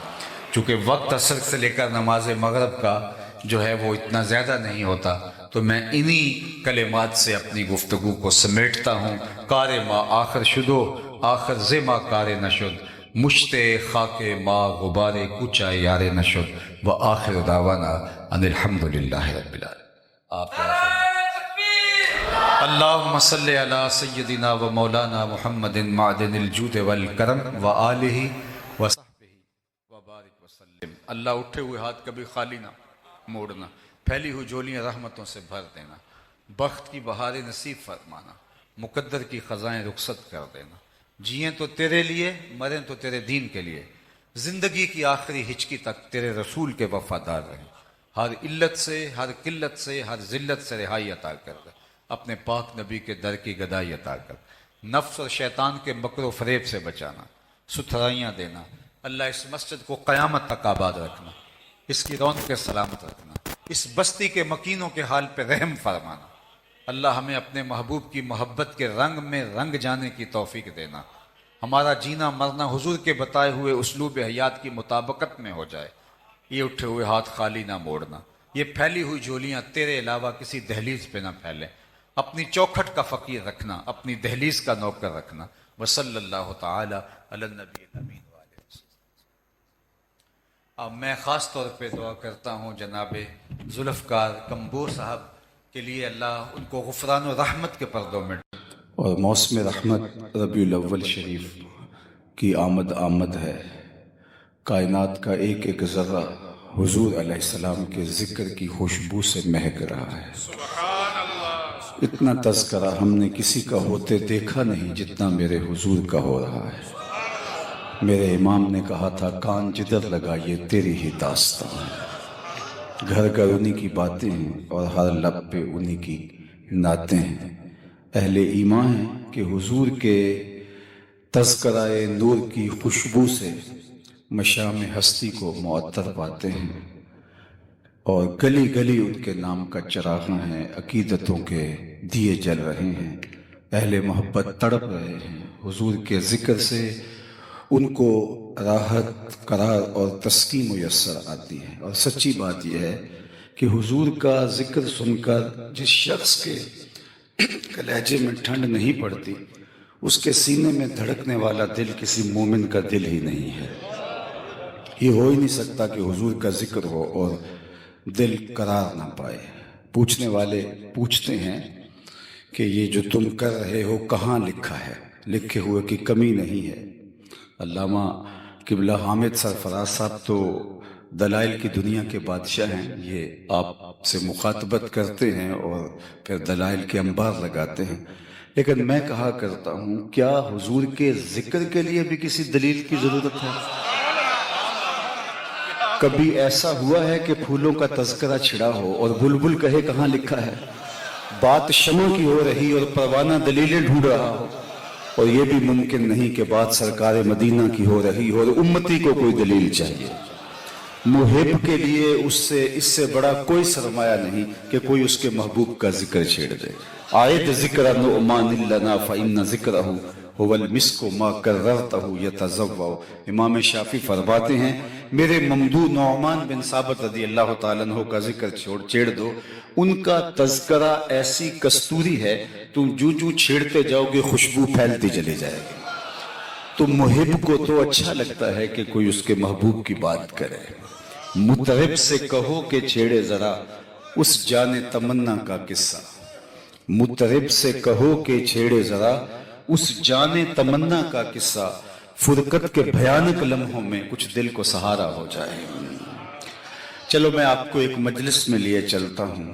چونکہ وقت عصر سے لے کر نماز مغرب کا جو ہے وہ اتنا زیادہ نہیں ہوتا، تو میں انہی کلمات سے اپنی گفتگو کو سمیٹتا ہوں۔ کار ما آخر شدو، آخر زما کار نشد، مشت خاک ما غبار کوچا یار نشد، و آخر دعوانا ان الحمدللہ رب العالمین۔ اللہم صلی علی سیدنا و مولانا محمد معدن الجود والکرم و آلہ و صحبہ و بارک وسلم۔ اللہ اٹھے ہوئے ہاتھ کبھی خالی نہ موڑنا، پھیلی ہوئی جھولیاں رحمتوں سے بھر دینا، بخت کی بہاریں نصیب فرمانا، مقدر کی خزائیں رخصت کر دینا، جئیں تو تیرے لیے، مریں تو تیرے دین کے لیے، زندگی کی آخری ہچکی تک تیرے رسول کے وفادار رہیں، ہر علت سے، ہر قلت سے، ہر ذلت سے رہائی عطا کر دے، اپنے پاک نبی کے در کی گدائی عطا کر، نفس اور شیطان کے مکر و فریب سے بچانا، ستھرائیاں دینا، اللہ اس مسجد کو قیامت تک آباد رکھنا، اس کی رونق کے سلامت رکھنا، اس بستی کے مکینوں کے حال پہ رحم فرمانا، اللہ ہمیں اپنے محبوب کی محبت کے رنگ میں رنگ جانے کی توفیق دینا، ہمارا جینا مرنا حضور کے بتائے ہوئے اسلوب حیات کی مطابقت میں ہو جائے، یہ اٹھے ہوئے ہاتھ خالی نہ موڑنا، یہ پھیلی ہوئی جھولیاں تیرے علاوہ کسی دہلیز پہ نہ پھیلیں، اپنی چوکھٹ کا فقیر رکھنا، اپنی دہلیز کا نوکر رکھنا۔ وصلی اللہ تعالی علی النبی الامین وآلہ وسلم۔ اب میں خاص طور پہ دعا کرتا ہوں جناب ذوالفقار کمبو صاحب کے لیے، اللہ ان کو غفران و رحمت کے پردوں میں، اور موسم رحمت ربیع الاول شریف کی آمد ہے۔ کائنات کا ایک ایک ذرہ حضور علیہ السلام کے ذکر کی خوشبو سے مہک رہا ہے۔ اتنا تذکرہ ہم نے کسی کا ہوتے دیکھا نہیں جتنا میرے حضور کا ہو رہا ہے۔ میرے امام نے کہا تھا کان جدھر لگائیے تیری ہی داستان ہے۔ گھر گھر انہی کی باتیں ہیں اور ہر لب پہ انہی کی نعتیں ہیں۔ اہل ایمان ہیں کہ حضور کے تذکرہ نور کی خوشبو سے مشام ہستی کو معطر پاتے ہیں، اور گلی گلی ان کے نام کا چراغاں ہیں، عقیدتوں کے دیے جل رہے ہیں، اہل محبت تڑپ رہے ہیں۔ حضور کے ذکر سے ان کو راحت، قرار اور تسکین میسر آتی ہے۔ اور سچی بات یہ ہے کہ حضور کا ذکر سن کر جس شخص کے کلیجے میں ٹھنڈ نہیں پڑتی، اس کے سینے میں دھڑکنے والا دل کسی مومن کا دل ہی نہیں ہے۔ یہ ہو ہی نہیں سکتا کہ حضور کا ذکر ہو اور دل قرار نہ پائے۔ پوچھنے والے پوچھتے ہیں کہ یہ جو تم کر رہے ہو کہاں لکھا ہے؟ لکھے ہوئے کی کمی نہیں ہے۔ علامہ قبلہ حامد سرفراز صاحب تو دلائل کی دنیا کے بادشاہ ہیں، یہ آپ سے مخاطبت کرتے ہیں اور پھر دلائل کے انبار لگاتے ہیں، لیکن میں کہا کرتا ہوں کیا حضور کے ذکر کے لیے بھی کسی دلیل کی ضرورت ہے؟ کبھی ایسا ہوا ہے کہ پھولوں کا تذکرہ چھڑا ہو اور بلبل کہے کہاں لکھا ہے؟ بات شمع کی ہو رہی اور پروانہ دلیلیں ڈھونڈ رہا ہو، اور یہ بھی ممکن نہیں کہ بات سرکار مدینہ کی ہو رہی ہو اور امتی کو کوئی دلیل چاہیے۔ محب کے لیے اس سے بڑا کوئی سرمایہ نہیں کہ کوئی اس کے محبوب کا ذکر چھیڑ دے۔ آیت ذکر نعمان لنا فإن ذکرہ هو المسک ما کررتہ یتزوع۔ امام شافعی فرماتے ہیں میرے ممدوح نعمان بن ثابت رضی اللہ تعالیٰ عنہ کا ذکر چھیڑ دو، ان کا تذکرہ ایسی کستوری ہے تم جو چھیڑتے جاؤ گے خوشبو پھیلتی چلی جائے گی۔ تو محب کو تو اچھا لگتا ہے کہ کوئی اس کے محبوب کی بات کرے۔ مطرب سے کہو کہ چھیڑے ذرا اس جان تمنا کا قصہ۔ مطرب سے کہو کہ چھیڑے ذرا اس جان تمنا کا قصہ، فرقت کے بھیانک لمحوں میں کچھ دل کو سہارا ہو جائے۔ چلو میں آپ کو ایک مجلس میں لیے چلتا ہوں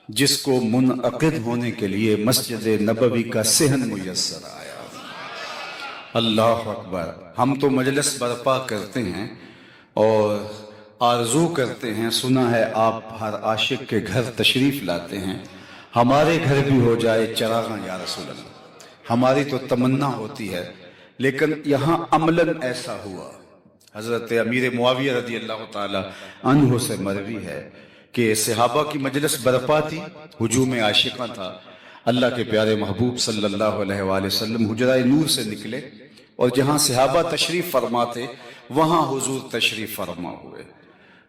جس کو منعقد ہونے کے لیے مسجد نبوی کا صحن میسر آیا۔ اللہ اکبر۔ ہم تو مجلس برپا کرتے ہیں اور آرزو کرتے ہیں، سنا ہے آپ ہر عاشق کے گھر تشریف لاتے ہیں، ہمارے گھر بھی ہو جائے چراغاں یا رسول اللہ۔ ہماری تو تمنا ہوتی ہے، لیکن یہاں عملاً ایسا ہوا۔ حضرت امیر معاویہ رضی اللہ تعالی عنہ سے مروی ہے کہ صحابہ کی مجلس برپا تھی، ہجوم عاشقاں تھا۔ اللہ کے پیارے محبوب صلی اللہ علیہ وآلہ وسلم حجرہ نور سے نکلے اور جہاں صحابہ تشریف فرما تھے وہاں حضور تشریف فرما ہوئے۔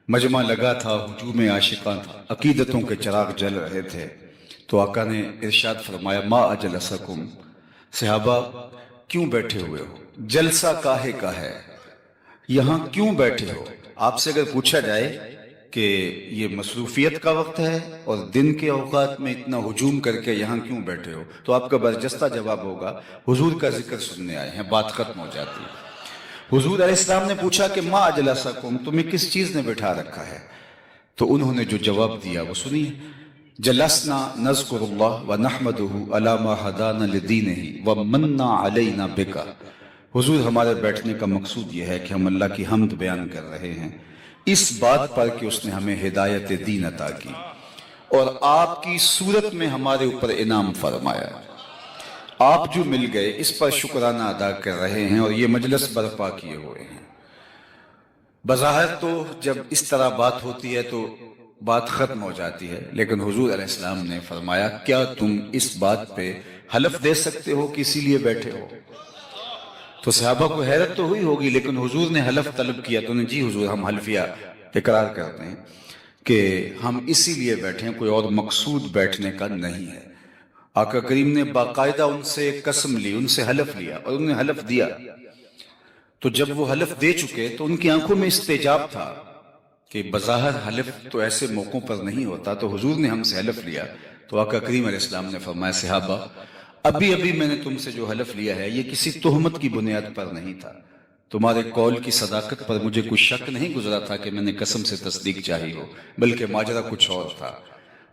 مجمع لگا تھا، ہجوم عاشقاں تھا، عقیدتوں کے چراغ جل رہے تھے، تو آقا نے ارشاد فرمایا ما اجلسکم، صحابہ کیوں بیٹھے ہوئے ہو؟ جلسہ کاہے کا ہے؟ یہاں کیوں بیٹھے ہو؟ آپ سے اگر پوچھا جائے کہ یہ مصروفیت کا وقت ہے اور دن کے اوقات میں اتنا ہجوم کر کے یہاں کیوں بیٹھے ہو، تو آپ کا برجستہ جواب ہوگا حضور کا ذکر سننے آئے ہیں، بات ختم ہو جاتی ہے۔ حضور علیہ السلام نے پوچھا کہ ما اجلسکم، تمہیں کس چیز نے بٹھا رکھا ہے؟ تو انہوں نے جو جواب دیا وہ سنیے۔ جلسنا نذکر اللہ ونحمدہ علی ما ہدانا لدینہ ومن علینا بک۔ حضور ہمارے بیٹھنے کا مقصود یہ ہے کہ ہم اللہ کی حمد بیان کر رہے ہیں اس بات پر کہ اس نے ہمیں ہدایت دین عطا کی اور آپ کی صورت میں ہمارے اوپر انعام فرمایا۔ آپ جو مل گئے اس پر شکرانہ ادا کر رہے ہیں اور یہ مجلس برپا کیے ہوئے ہیں۔ بظاہر تو جب اس طرح بات ہوتی ہے تو بات ختم ہو جاتی ہے، لیکن حضور علیہ السلام نے فرمایا کیا تم اس بات پہ حلف دے سکتے ہو کہ اسی لیے بیٹھے ہو؟ تو صحابہ کو حیرت تو ہوئی ہوگی، لیکن حضور نے حلف طلب کیا تو نے جی حضور ہم حلفیہ اقرار کرتے ہیں کہ ہم اسی لیے بیٹھے ہیں، کوئی اور مقصود بیٹھنے کا نہیں ہے۔ آقا کریم نے باقاعدہ ان سے قسم لی، ان سے حلف لیا، اور انہوں نے حلف دیا۔ تو جب وہ حلف دے چکے تو ان کی آنکھوں میں استجاب تھا کہ بظاہر حلف تو ایسے موقعوں پر نہیں ہوتا، تو حضور نے ہم سے حلف لیا۔ تو آقا کریم علیہ السلام نے فرمایا، صحابہ ابھی ابھی میں نے تم سے جو حلف لیا ہے یہ کسی تہمت کی بنیاد پر نہیں تھا، تمہارے قول کی صداقت پر مجھے کوئی شک نہیں گزرا تھا کہ میں نے قسم سے تصدیق چاہی ہو، بلکہ ماجرا کچھ اور تھا۔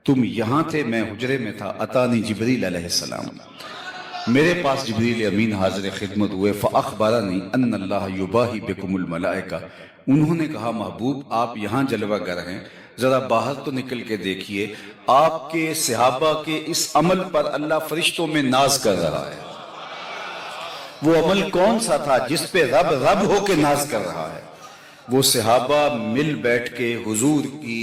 تم یہاں تھے، میں حجرے میں تھا، اتانی جبریل علیہ السلام، میرے پاس جبریل امین حاضر خدمت ہوئے، فاخبرنی ان اللہ یباہی بکم الملائکہ، انہوں نے کہا محبوب آپ یہاں جلوہ گر ہیں، ذرا باہر تو نکل کے دیکھیے، آپ کے صحابہ کے اس عمل پر اللہ فرشتوں میں ناز کر رہا ہے۔ وہ عمل کون سا تھا جس پہ رب رب ہو کے ناز کر رہا ہے؟ وہ صحابہ مل بیٹھ کے حضور کی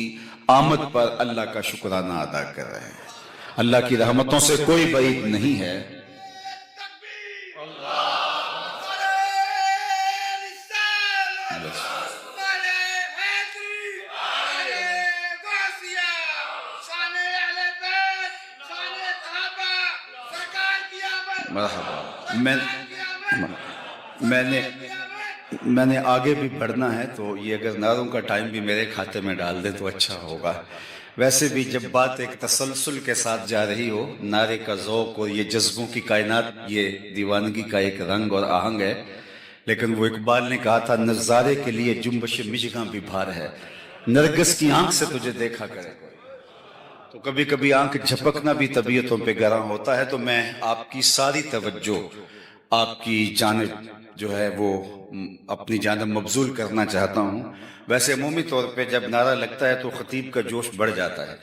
آمد پر اللہ کا شکرانہ ادا کر رہے ہیں۔ اللہ کی رحمتوں سے کوئی بعید نہیں ہے۔ مرحبا۔ میں نے آگے بھی بڑھنا ہے، تو یہ اگر نعروں کا ٹائم بھی میرے کھاتے میں ڈال دیں تو اچھا ہوگا۔ ویسے بھی جب بات ایک تسلسل کے ساتھ جا رہی ہو، نعرے کا ذوق اور یہ جذبوں کی کائنات، یہ دیوانگی کا ایک رنگ اور آہنگ ہے۔ لیکن وہ اقبال نے کہا تھا، نظارے کے لیے جنبش مژگاں بھی بھار ہے، نرگس کی آنکھ سے تجھے دیکھا کرے۔ تو کبھی کبھی آنکھ جھپکنا بھی طبیعتوں پہ گراں ہوتا ہے۔ تو میں آپ کی ساری توجہ آپ کی جانب جو ہے وہ اپنی جانب مبذول کرنا چاہتا ہوں۔ ویسے عمومی طور پہ جب نعرہ لگتا ہے تو خطیب کا جوش بڑھ جاتا ہے،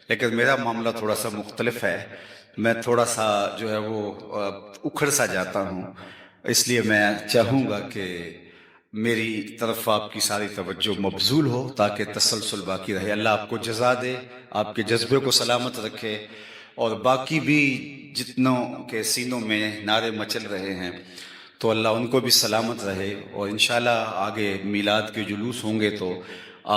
لیکن میرا معاملہ تھوڑا سا مختلف ہے۔ میں تھوڑا سا جو ہے وہ اکھڑ سا جاتا ہوں، اس لیے میں چاہوں گا کہ میری طرف آپ کی ساری توجہ مبذول ہو تاکہ تسلسل باقی رہے۔ اللہ آپ کو جزا دے، آپ کے جذبے کو سلامت رکھے، اور باقی بھی جتنوں کے سینوں میں نعرے مچل رہے ہیں تو اللہ ان کو بھی سلامت رہے۔ اور انشاءاللہ آگے میلاد کے جلوس ہوں گے تو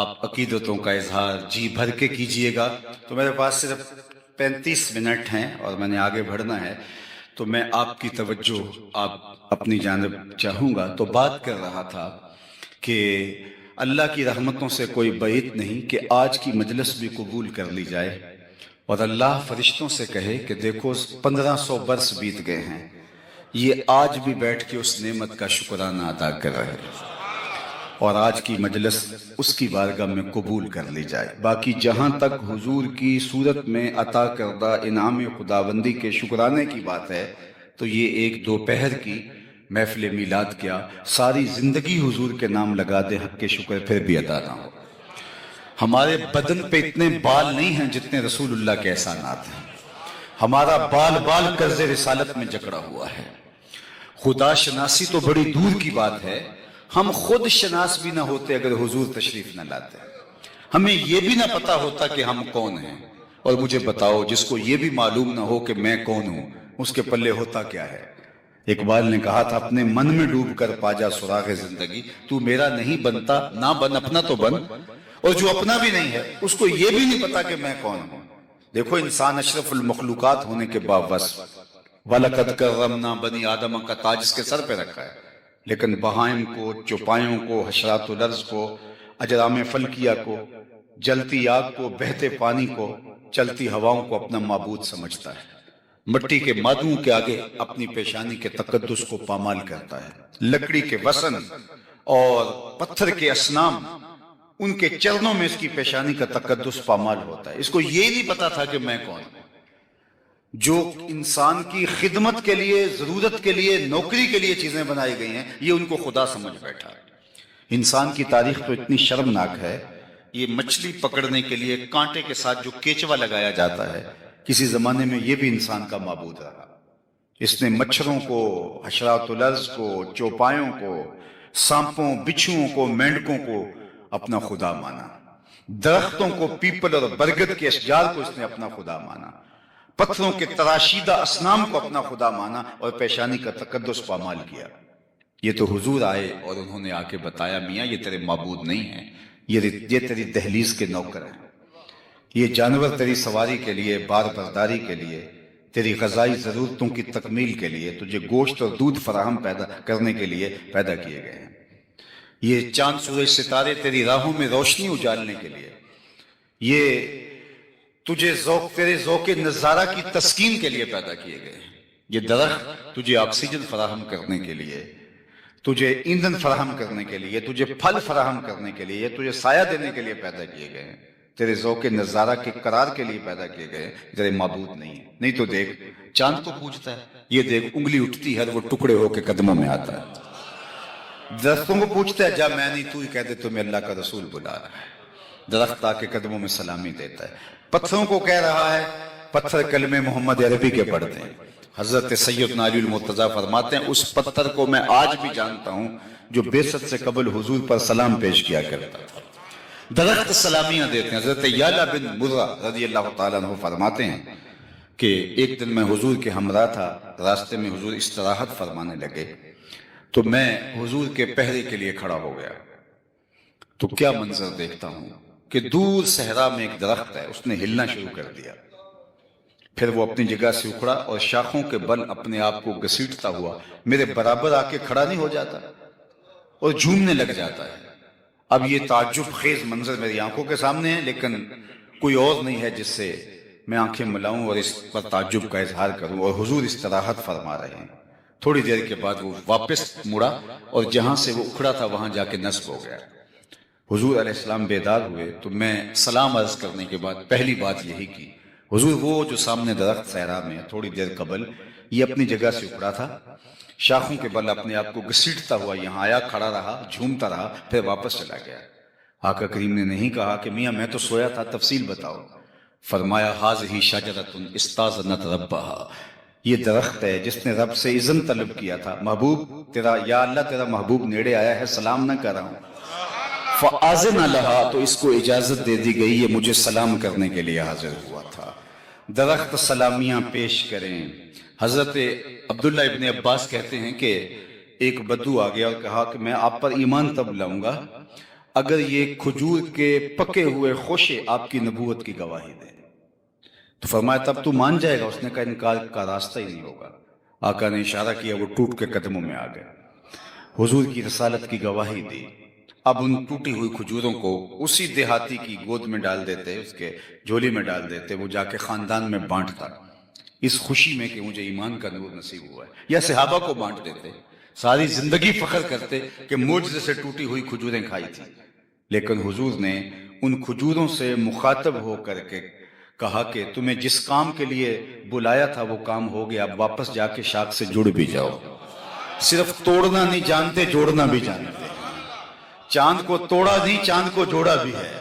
آپ عقیدتوں کا اظہار جی بھر کے کیجئے گا۔ تو میرے پاس صرف 35 منٹ ہیں اور میں نے آگے بڑھنا ہے، تو میں آپ کی توجہ آپ اپنی جانب چاہوں گا۔ تو بات کر رہا تھا کہ اللہ کی رحمتوں سے کوئی بعید نہیں کہ آج کی مجلس بھی قبول کر لی جائے، اور اللہ فرشتوں سے کہے کہ دیکھو 1500 برس بیت گئے ہیں، یہ آج بھی بیٹھ کے اس نعمت کا شکرانہ ادا کر رہے ہیں، اور آج کی مجلس اس کی بارگاہ میں قبول کر لی جائے۔ باقی جہاں تک حضور کی صورت میں عطا کردہ انعام خداوندی کے شکرانے کی بات ہے، تو یہ ایک دوپہر کی محفل میلاد کیا، ساری زندگی حضور کے نام لگا دے، حق کے شکر پھر بھی ادا نہ ہو۔ ہمارے بدن پہ اتنے بال نہیں ہیں جتنے رسول اللہ کے احسانات ہیں، ہمارا بال بال قرض رسالت میں جکڑا ہوا ہے۔ خدا شناسی تو بڑی دور کی بات ہے، ہم خود شناس بھی نہ ہوتے اگر حضور تشریف نہ لاتے۔ ہمیں یہ بھی نہ پتا ہوتا کہ ہم کون ہیں، اور مجھے بتاؤ جس کو یہ بھی معلوم نہ ہو کہ میں کون ہوں، اس کے پلے ہوتا کیا ہے؟ اقبال نے کہا تھا، اپنے من میں ڈوب کر پاجا سراغ زندگی، تو میرا نہیں بنتا نہ بن، اپنا تو بن، اور جو اپنا بھی نہیں ہے اس کو یہ بھی نہیں پتا کہ میں کون ہوں۔ دیکھو انسان اشرف المخلوقات ہونے کے باوجود وَلَقَدْ كَرَّمْنَا بَنِي آدم کا تاج اس کے سر پہ رکھا ہے، لیکن بہائم کو، چوپایوں کو، حشرات الارض کو، اجرام فلکیہ کو، جلتی آگ کو، بہتے پانی کو، چلتی ہواؤں کو اپنا معبود سمجھتا ہے، مٹی کے مادوں کے آگے اپنی پیشانی کے تقدس کو پامال کرتا ہے، لکڑی کے وسن اور پتھر کے اصنام، ان کے چرنوں میں اس کی پیشانی کا تقدس پامال ہوتا ہے۔ اس کو یہ نہیں پتا تھا کہ میں کون ہوں۔ جو انسان کی خدمت کے لیے، ضرورت کے لیے، نوکری کے لیے چیزیں بنائی گئی ہیں، یہ ان کو خدا سمجھ بیٹھا۔ انسان کی تاریخ تو اتنی شرمناک ہے، یہ مچھلی پکڑنے کے لیے کانٹے کے ساتھ جو کیچوا لگایا جاتا ہے، کسی زمانے میں یہ بھی انسان کا معبود رہا۔ اس نے مچھروں کو، حشرات الارض کو، چوپایوں کو، سانپوں، بچھوؤں کو، مینڈکوں کو اپنا خدا مانا، درختوں کو، پیپل اور برگد کے اشجار کو اس نے اپنا خدا مانا، پتھروں کے تراشیدہ اصنام کو اپنا خدا مانا، اور پیشانی کا تقدس پامال کیا۔ یہ تو حضور آئے اور انہوں نے آ کے بتایا، میاں یہ تیرے معبود نہیں ہیں، یہ تیری دہلیز کے نوکر ہیں، یہ جانور تیری سواری کے لیے، بار برداری کے لیے، تیری غذائی ضرورتوں کی تکمیل کے لیے، تجھے گوشت اور دودھ فراہم پیدا کرنے کے لیے پیدا کیے گئے ہیں۔ یہ چاند سورج ستارے تیری راہوں میں روشنی اجالنے کے لیے، یہ تجھے تیرے ذوق نظارہ کی تسکین کے لیے پیدا کیے گئے ہیں۔ یہ درخت تجھے آکسیجن فراہم کرنے کے لیے، تجھے ایندھن فراہم کرنے کے لیے، تجھے پھل فراہم کرنے کے لیے، تجھے سایہ دینے کے لیے پیدا کیے گئے ہیں، تیرے ذوق نظارہ کے قرار کے لیے پیدا کیے گئے ہیں، تیرے معبود نہیں ہے۔ نہیں تو دیکھ، چاند تو پوچھتا ہے، یہ دیکھ انگلی اٹھتی ہے وہ ٹکڑے ہو کے قدموں میں آتا ہے۔ درختوں کو پوچھتا ہے، جا میں نہیں، تو ہی کہہ دے تمہیں اللہ کا رسول بلا رہا ہے۔ درخت آ کے قدموں میں سلامی دیتا ہے۔ پتھروں کو کہہ رہا ہے، پتھر کلمے محمد عربی کے پڑھتے ہیں۔ حضرت سیدنا علی المرتضیٰ فرماتے ہیں، اس پتھر کو میں آج بھی جانتا ہوں جو بعثت سے قبل حضور پر سلام پیش کیا کرتا تھا۔ درخت سلامیاں دیتے ہیں۔ حضرت یعلا بن مرہ رضی اللہ تعالیٰ عنہ فرماتے ہیں کہ ایک دن میں حضور کے ہمراہ تھا، راستے میں حضور استراحت فرمانے لگے تو میں حضور کے پہرے کے لیے کھڑا ہو گیا، تو کیا منظر دیکھتا ہوں کہ دور صحرا میں ایک درخت ہے، اس نے ہلنا شروع کر دیا، پھر وہ اپنی جگہ سے اکھڑا اور شاخوں کے بل اپنے آپ کو گھسیٹتا ہوا میرے برابر آ کے کھڑا نہیں ہو جاتا اور جھومنے لگ جاتا ہے۔ اب یہ تعجب خیز منظر میری آنکھوں کے سامنے ہے، لیکن کوئی اور نہیں ہے جس سے میں آنکھیں ملاؤں اور اس پر تعجب کا اظہار کروں، اور حضور استراحت فرما رہے ہیں۔ تھوڑی دیر کے بعد وہ واپس مڑا اور جہاں سے وہ اکھڑا تھا وہاں جا کے نصب ہو گیا۔ حضور علیہ السلام بیدار ہوئے تو میں سلام عرض کرنے کے بعد پہلی بات یہی کی، حضور وہ جو سامنے درخت صحرا میں تھوڑی دیر قبل یہ اپنی جگہ سے اکھڑا تھا، شاخوں کے بل اپنے آپ کو گھسیٹتا ہوا یہاں آیا، کھڑا رہا، جھومتا رہا، پھر واپس چلا گیا۔ آقا کریم نے نہیں کہا کہ میاں میں تو سویا تھا، تفصیل بتاؤ۔ فرمایا ھذہ شجرۃ استاذنت ربھا، یہ درخت ہے جس نے رب سے اذن طلب کیا تھا، محبوب تیرا، یا اللہ تیرا محبوب نیڑے آیا ہے، سلام نہ کر رہا ہوں، فآذن لہا، تو اس کو اجازت دے دی گئی، یہ مجھے سلام کرنے کے لیے حاضر ہوا تھا۔ درخت سلامیاں پیش کریں۔ حضرت عبداللہ ابن عباس کہتے ہیں کہ ایک بدو آ گیا اور کہا کہ میں آپ پر ایمان تب لاؤں گا اگر یہ کھجور کے پکے ہوئے خوشے آپ کی نبوت کی گواہی دیں۔ تو فرمایا تب تو مان جائے گا؟ اس نے کہا انکار کا راستہ ہی نہیں ہوگا۔ آقا نے اشارہ کیا، وہ ٹوٹ کے قدموں میں آ گئے، حضور کی رسالت کی گواہی دی۔ اب ان ٹوٹی ہوئی کھجوروں کو اسی دیہاتی کی گود میں ڈال دیتے، اس کے جھولی میں ڈال دیتے، وہ جا کے خاندان میں بانٹتا اس خوشی میں کہ مجھے ایمان کا نور نصیب ہوا ہے، یا صحابہ کو بانٹ دیتے، ساری زندگی فخر کرتے کہ معجزے سے ٹوٹی ہوئی کھجوریں کھائی تھی۔ لیکن حضور نے ان کھجوروں سے مخاطب ہو کر کے کہا کہ تمہیں جس کام کے لیے بلایا تھا وہ کام ہو گیا، اب واپس جا کے شاخ سے جڑ بھی جاؤ۔ صرف توڑنا نہیں جانتے، جوڑنا بھی جانتے۔ چاند کو توڑا نہیں، چاند کو جوڑا بھی ہے۔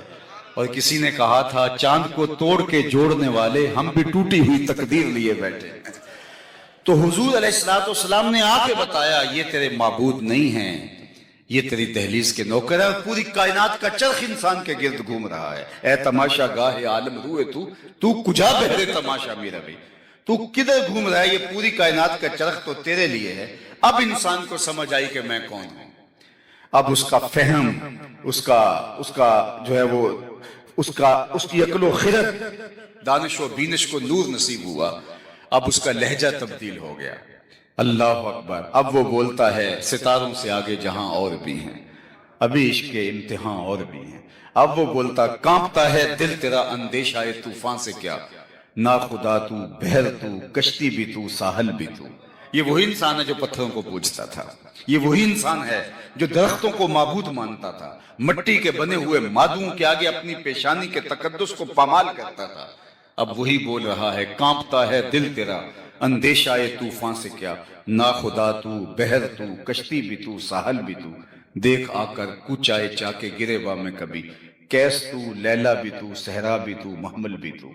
اور کسی نے کہا تھا چاند کو توڑ کے جوڑنے والے ہم بھی ٹوٹی ہوئی تقدیر لیے بیٹھے۔ تو حضور علیہ السلام نے آ کے بتایا یہ تیرے معبود نہیں ہیں، یہ تیری دہلیز کے نوکر ہے، اور پوری کائنات کا چرخ انسان کے گرد گھوم رہا ہے۔ اے تماشا گاہ عالم روئے تو کجا بہرے تماشا میرا بھی، تو کدھر گھوم رہا ہے؟ یہ پوری کائنات کا چرخ تو تیرے لیے ہے۔ اب انسان کو سمجھ آئی کہ میں کون ہوں۔ اب اس کا فہم، اس کا جو ہے وہ اس کی عقل و خرد، دانش و بینش کو نور نصیب ہوا۔ اب اس کا لہجہ تبدیل ہو گیا۔ اللہ اکبر، اب وہ بولتا ہے ستاروں سے آگے جہاں اور بھی ہیں، ابھی عشق کے امتحان اور بھی ہیں۔ اب وہ بولتا کانپتا ہے دل تیرا اندیشہ طوفان سے کیا، نا خدا تو، بحر تو، کشتی بھی تو، ساحل بھی تو۔ یہ وہی انسان ہے جو پتھروں کو پوجتا تھا، یہ وہی انسان ہے جو درختوں کو معبود مانتا تھا، مٹی کے بنے ہوئے مادوں کے آگے اپنی پیشانی کے تقدس کو پامال کرتا تھا۔ اب وہی بول رہا ہے کانپتا ہے دل تیرا اندیشہ طوفان سے کیا، نا خدا تو، بحر تو، کشتی بھی تو، ساحل بھی تو۔ دیکھ آ کر کوچائے چا کے گریباں میں کبھی، کیس تو، لیلا بھی تو، صحرا بھی تو، محمل بھی تو۔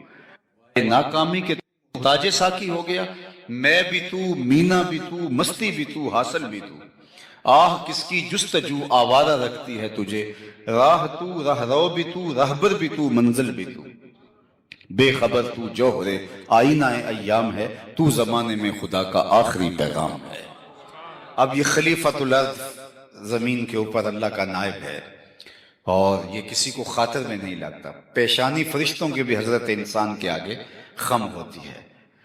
ناکامی کے تاج ساکی ہو گیا، میں بھی تو، مینا بھی تو، مستی بھی تو، حاصل بھی تو۔ آہ کس کی جستجو آوارہ رکھتی ہے تجھے، راہ تو، راہ رو بھی تو، رہبر بھی تو، منزل بھی تو۔ بے خبر تو جوہر آئینہ ایام ہے، تو زمانے میں خدا کا آخری پیغام ہے۔ اب یہ خلیفۃ الارض، زمین کے اوپر اللہ کا نائب ہے، اور یہ کسی کو خاطر میں نہیں لگتا. پیشانی فرشتوں کی بھی حضرت انسان کے آگے خم ہوتی ہے.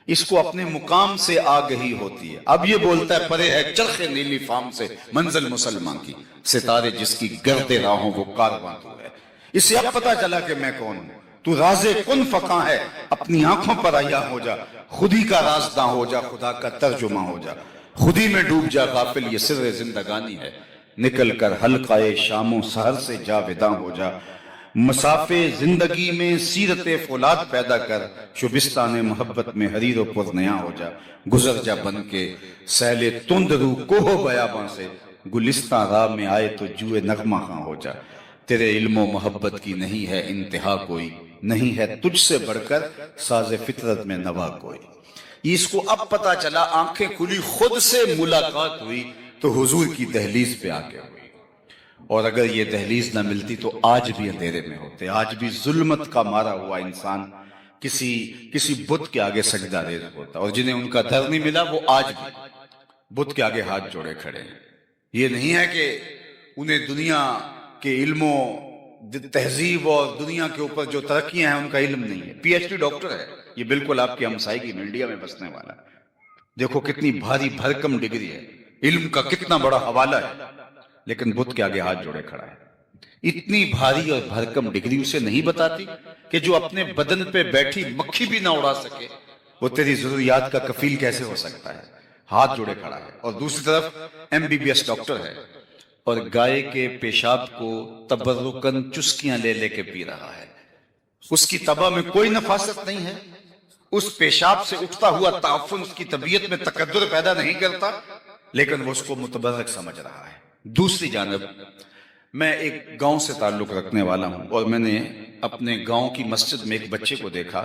اس کو اپنے مقام سے آگہی ہوتی ہے. اب یہ بولتا ہے پرے ہے چرخ نیلی فام سے منزل مسلمان کی، ستارے جس کی گردے راہوں وہ کارواں تو ہے. اسے اب پتا چلا کہ میں کون ہوں. تو راز کن فقاں ہے، اپنی آنکھوں پر عیاں ہو جا، خودی کا رازداں ہو جا، خدا کا ترجمہ ہو جا، خودی میں ڈوب جا غافل، یہ سر زندگانی ہے. نکل کر حلقہ شام و سحر سے جاوداں ہو جا، مسافے زندگی میں سیرت فولاد پیدا کر، شبستان محبت میں حریر و پرنیاں ہو جا. گزر جا بن کے سیل تند رو کوہ بیاباں سے، گلستان راہ میں آئے تو جوئے نغمہ خاں ہو جا. تیرے علم و محبت کی نہیں ہے انتہا کوئی، نہیں ہے تجھ سے بڑھ کر ساز فطرت میں نوا کوئی. اس کو اب پتا چلا، آنکھیں کھلی، خود سے ملاقات ہوئی تو حضور کی دہلیز پہ آ کے ہوئی. اور اگر یہ دہلیز نہ ملتی تو آج بھی اندھیرے میں ہوتے. آج بھی ظلمت کا مارا ہوا انسان کسی بت کے آگے سجدہ ریز ہوتا. اور جنہیں ان کا در نہیں ملا وہ آج بھی بت کے آگے ہاتھ جوڑے کھڑے ہیں. یہ نہیں ہے کہ انہیں دنیا کے علم و تہذیب اور دنیا کے اوپر جو ترقیاں ہیں ان کا علم نہیں ہے. پی ایچ ڈی ڈاکٹر ہے، یہ بالکل آپ کی ہمسائیگی میں انڈیا میں بسنے والا. دیکھو کتنی بھاری بھرکم ڈگری ہے، علم کا کتنا بڑا حوالہ ہے، لیکن بت کے آگے ہاتھ جوڑے کھڑا ہے. اتنی بھاری اور بھرکم ڈگری اسے نہیں بتاتی کہ جو اپنے بدن پہ بیٹھی مکھی بھی نہ اڑا سکے وہ تیری ضروریات کا کفیل کیسے ہو سکتا ہے. ہاتھ جوڑے کھڑا ہے. اور دوسری طرف M B B S doctor ہے اور گائے کے پیشاب کو تبرکن چسکیاں لے لے کے پی رہا ہے. اس کی طبع میں کوئی نفاست نہیں ہے، اس پیشاب سے اٹھتا ہوا تعفن اس کی طبیعت میں تقدر پیدا نہیں کرتا، لیکن وہ اس کو متبرک سمجھ رہا ہے. دوسری جانب میں ایک گاؤں سے تعلق رکھنے والا ہوں اور میں نے اپنے گاؤں کی مسجد میں ایک بچے کو دیکھا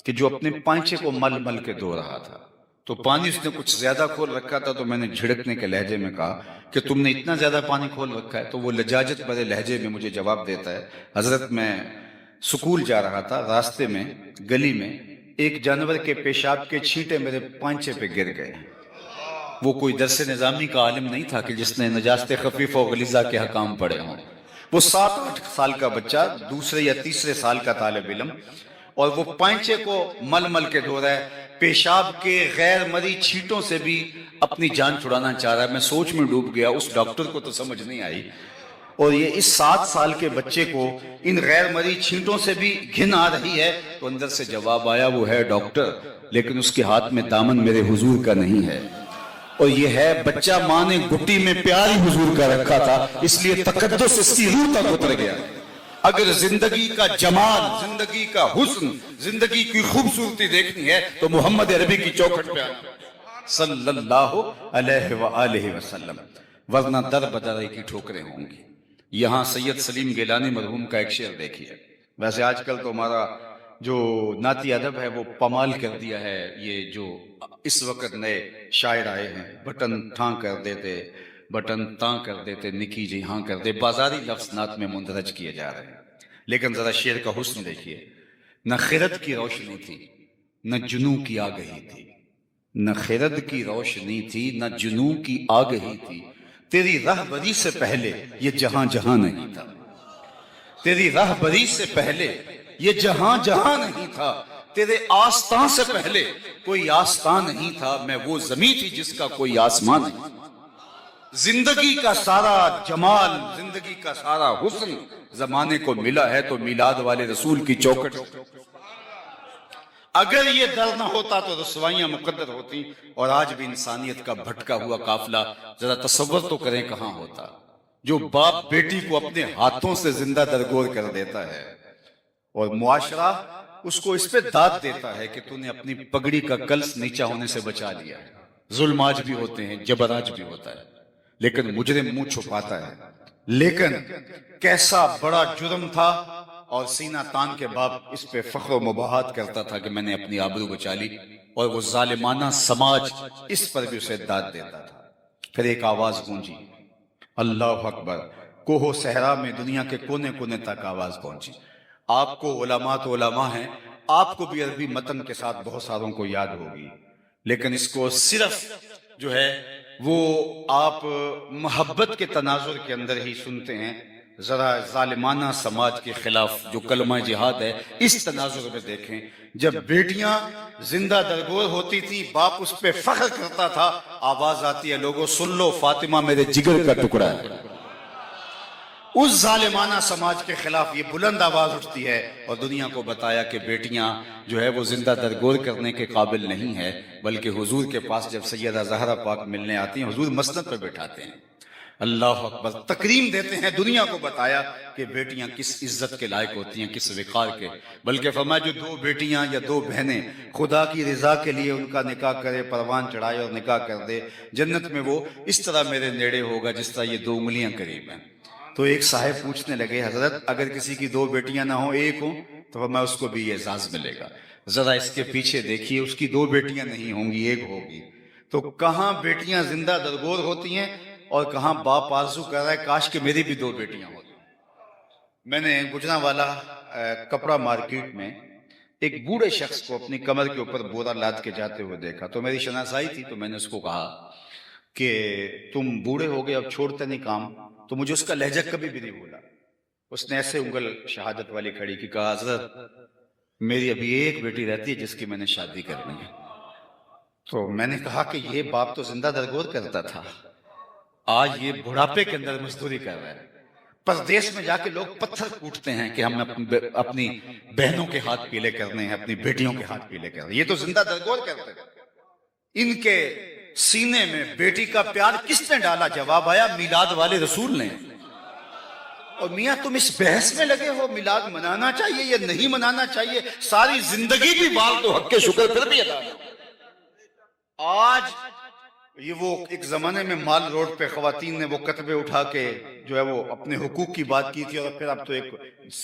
کہ جو اپنے پائنچے کو مل مل کے دھو رہا تھا. تو پانی اس نے کچھ زیادہ کھول رکھا تھا، تو میں نے جھڑکنے کے لہجے میں کہا کہ تم نے اتنا زیادہ پانی کھول رکھا ہے. تو وہ لجاجت بھرے لہجے میں مجھے جواب دیتا ہے، حضرت میں سکول جا رہا تھا، راستے میں گلی میں ایک جانور کے پیشاب کے چھینٹے میرے پائنچے پہ گر گئے. وہ کوئی درس نظامی کا عالم نہیں تھا کہ جس نے نجاست خفیف و غلیظہ کے حکام پڑھے ہوں. وہ 7-8 سال کا بچہ، دوسرے یا تیسرے سال کا طالب علم، اور وہ پائنچے کو مل مل کے دھو رہا ہے، پیشاب کے غیر مری چھینٹوں سے بھی اپنی جان چھڑانا چاہ رہا ہے. میں سوچ میں ڈوب گیا. اس ڈاکٹر کو تو سمجھ نہیں آئی، اور یہ اس 7 سال کے بچے کو ان غیر مری چھینٹوں سے بھی گھن آ رہی ہے. تو اندر سے جواب آیا، وہ ہے ڈاکٹر لیکن اس کے ہاتھ میں دامن میرے حضور کا نہیں ہے. اور یہ ہے بچہ ماں نے گٹی میں پیاری حضور کا رکھا تھا، اس لیے تقدس اس کی روح تک اتر گیا. اگر زندگی کا جمال، زندگی کا حسن، زندگی کی خوبصورتی دیکھنی ہے تو محمد عربی کی چوکھٹ پہ آنا صلی اللہ علیہ وآلہ وسلم، ورنہ در بدر کی ٹھوکریں ہوں گی. یہاں سید سلیم گیلانی مرحوم کا ایک شعر دیکھیے. ویسے آج کل تو ہمارا جو نعتی ادب ہے وہ پمال کر دیا ہے. یہ جو اس وقت نئے شاعر آئے ہیں، بٹن ٹھاں کر دیتے، بٹن تاں کر دیتے، نکی جی ہاں کر دے، بازاری لفظ نعت میں مندرج کیے جا رہے ہیں. لیکن ذرا شعر کا حسن دیکھیے. نہ خرد کی روشنی تھی نہ جنوں کی آگہی تھی، نہ خرد کی روشنی تھی نہ جنوں کی آگہی تھی، تیری رہبری سے پہلے یہ جہاں جہاں نہیں تھا. تیری رہبری سے پہلے یہ جہاں جہاں نہیں تھا، تیرے آستان سے پہلے کوئی آستان نہیں تھا، میں وہ زمین تھی جس کا کوئی آسمان نہیں. زندگی کا سارا جمال، زندگی کا سارا حسن زمانے کو ملا ہے تو میلاد والے رسول کی چوکھٹ. اگر یہ در نہ ہوتا تو رسوائیاں مقدر ہوتی، اور آج بھی انسانیت کا بھٹکا ہوا قافلہ ذرا تصور تو کریں کہاں ہوتا. جو باپ بیٹی کو اپنے ہاتھوں سے زندہ درگور کر دیتا ہے اور معاشرہ اس کو اس پہ داد دیتا ہے کہ تو نے اپنی پگڑی کا کلس نیچا ہونے سے بچا لیا ہے. ظلم آج بھی ہوتے ہیں، جبر آج بھی ہوتا ہے، لیکن مجرم منہ چھپاتا ہے. لیکن کیسا بڑا جرم تھا، اور سینہ تان کے باپ اس پہ فخر و مباحات کرتا تھا کہ میں نے اپنی آبرو بچا لی، اور وہ ظالمانہ سماج اس پر بھی اسے داد دیتا تھا. پھر ایک آواز گونجی، اللہ اکبر. کوہ و صحرا میں دنیا کے کونے کونے تک آواز پہنچی. آپ کو علماء تو علماء ہیں، آپ کو بھی عربی متن کے ساتھ بہت ساروں کو یاد ہوگی، لیکن اس کو صرف جو ہے وہ آپ محبت کے تناظر کے اندر ہی سنتے ہیں. ذرا ظالمانہ سماج کے خلاف جو کلمہ جہاد ہے اس تناظر میں دیکھیں. جب بیٹیاں زندہ درگور ہوتی تھی باپ اس پہ فخر کرتا تھا. آواز آتی ہے لوگوں سن لو فاطمہ میرے جگر کا ٹکڑا ہے. اس ظالمانہ سماج کے خلاف یہ بلند آواز اٹھتی ہے اور دنیا کو بتایا کہ بیٹیاں جو ہے وہ زندہ درگور کرنے کے قابل نہیں ہے. بلکہ حضور کے پاس جب سیدہ زہرا پاک ملنے آتی ہیں حضور مسند پہ بیٹھاتے ہیں. اللہ اکبر. تکریم دیتے ہیں. دنیا کو بتایا کہ بیٹیاں کس عزت کے لائق ہوتی ہیں, کس وقار کے. بلکہ فرمایا جو 2 بیٹیاں یا 2 بہنیں خدا کی رضا کے لیے ان کا نکاح کرے, پروان چڑھائے اور نکاح کر دے, جنت میں وہ اس طرح میرے نیڑے ہوگا جس طرح یہ 2 انگلیاں قریب ہیں. تو ایک صاحب پوچھنے لگے حضرت اگر کسی کی 2 بیٹیاں نہ ہوں ایک ہوں تو فرمایا اس کو بھی یہ اعزاز ملے گا. ذرا اس کے پیچھے دیکھیے اس کی 2 بیٹیاں نہیں ہوں گی ایک ہوگی. تو کہاں بیٹیاں زندہ درگور ہوتی ہیں اور کہاں باپ آرزو کر رہا ہے کاش کہ میری بھی 2 بیٹیاں ہوتی. میں نے گجرانوالا کپڑا مارکیٹ میں ایک بوڑھے شخص کو اپنی کمر کے اوپر بورا لاد کے جاتے ہوئے دیکھا. تو میری شناسائی تھی تو میں نے اس کو کہا کہ تم بوڑھے ہو گئے اب چھوڑتے نہیں کام. تو مجھے اس کا لہجہ کبھی بھی نہیں بھولا. اس نے ایسے انگل شہادت والی کھڑی کی, کہا حضرت میری ابھی ایک بیٹی رہتی ہے جس کی میں نے شادی کرنی ہے. تو میں نے کہا کہ یہ باپ تو زندہ درگور کرتا تھا, آج یہ بڑھاپے کے اندر مزدوری کر رہا ہے. پردیس میں جا کے لوگ پتھر کوٹتے ہیں کہ ہم اپنی بہنوں کے ہاتھ پیلے کرنے ہیں, اپنی بیٹیوں کے ہاتھ پیلے کرنے ہیں. یہ تو زندہ درگور کرتے ہیں. ان کے سینے میں بیٹی کا پیار کس نے ڈالا؟ جواب آیا میلاد والے رسول نے. اور میاں تم اس بحث میں لگے ہو میلاد منانا چاہیے یا نہیں منانا چاہیے, ساری زندگی بھی بال تو حق کے شکر پھر بھی ادا نہیں. آج یہ وہ ایک زمانے میں مال روڈ پہ خواتین نے وہ کتبے اٹھا کے جو ہے وہ اپنے حقوق کی بات کی تھی اور پھر اب تو ایک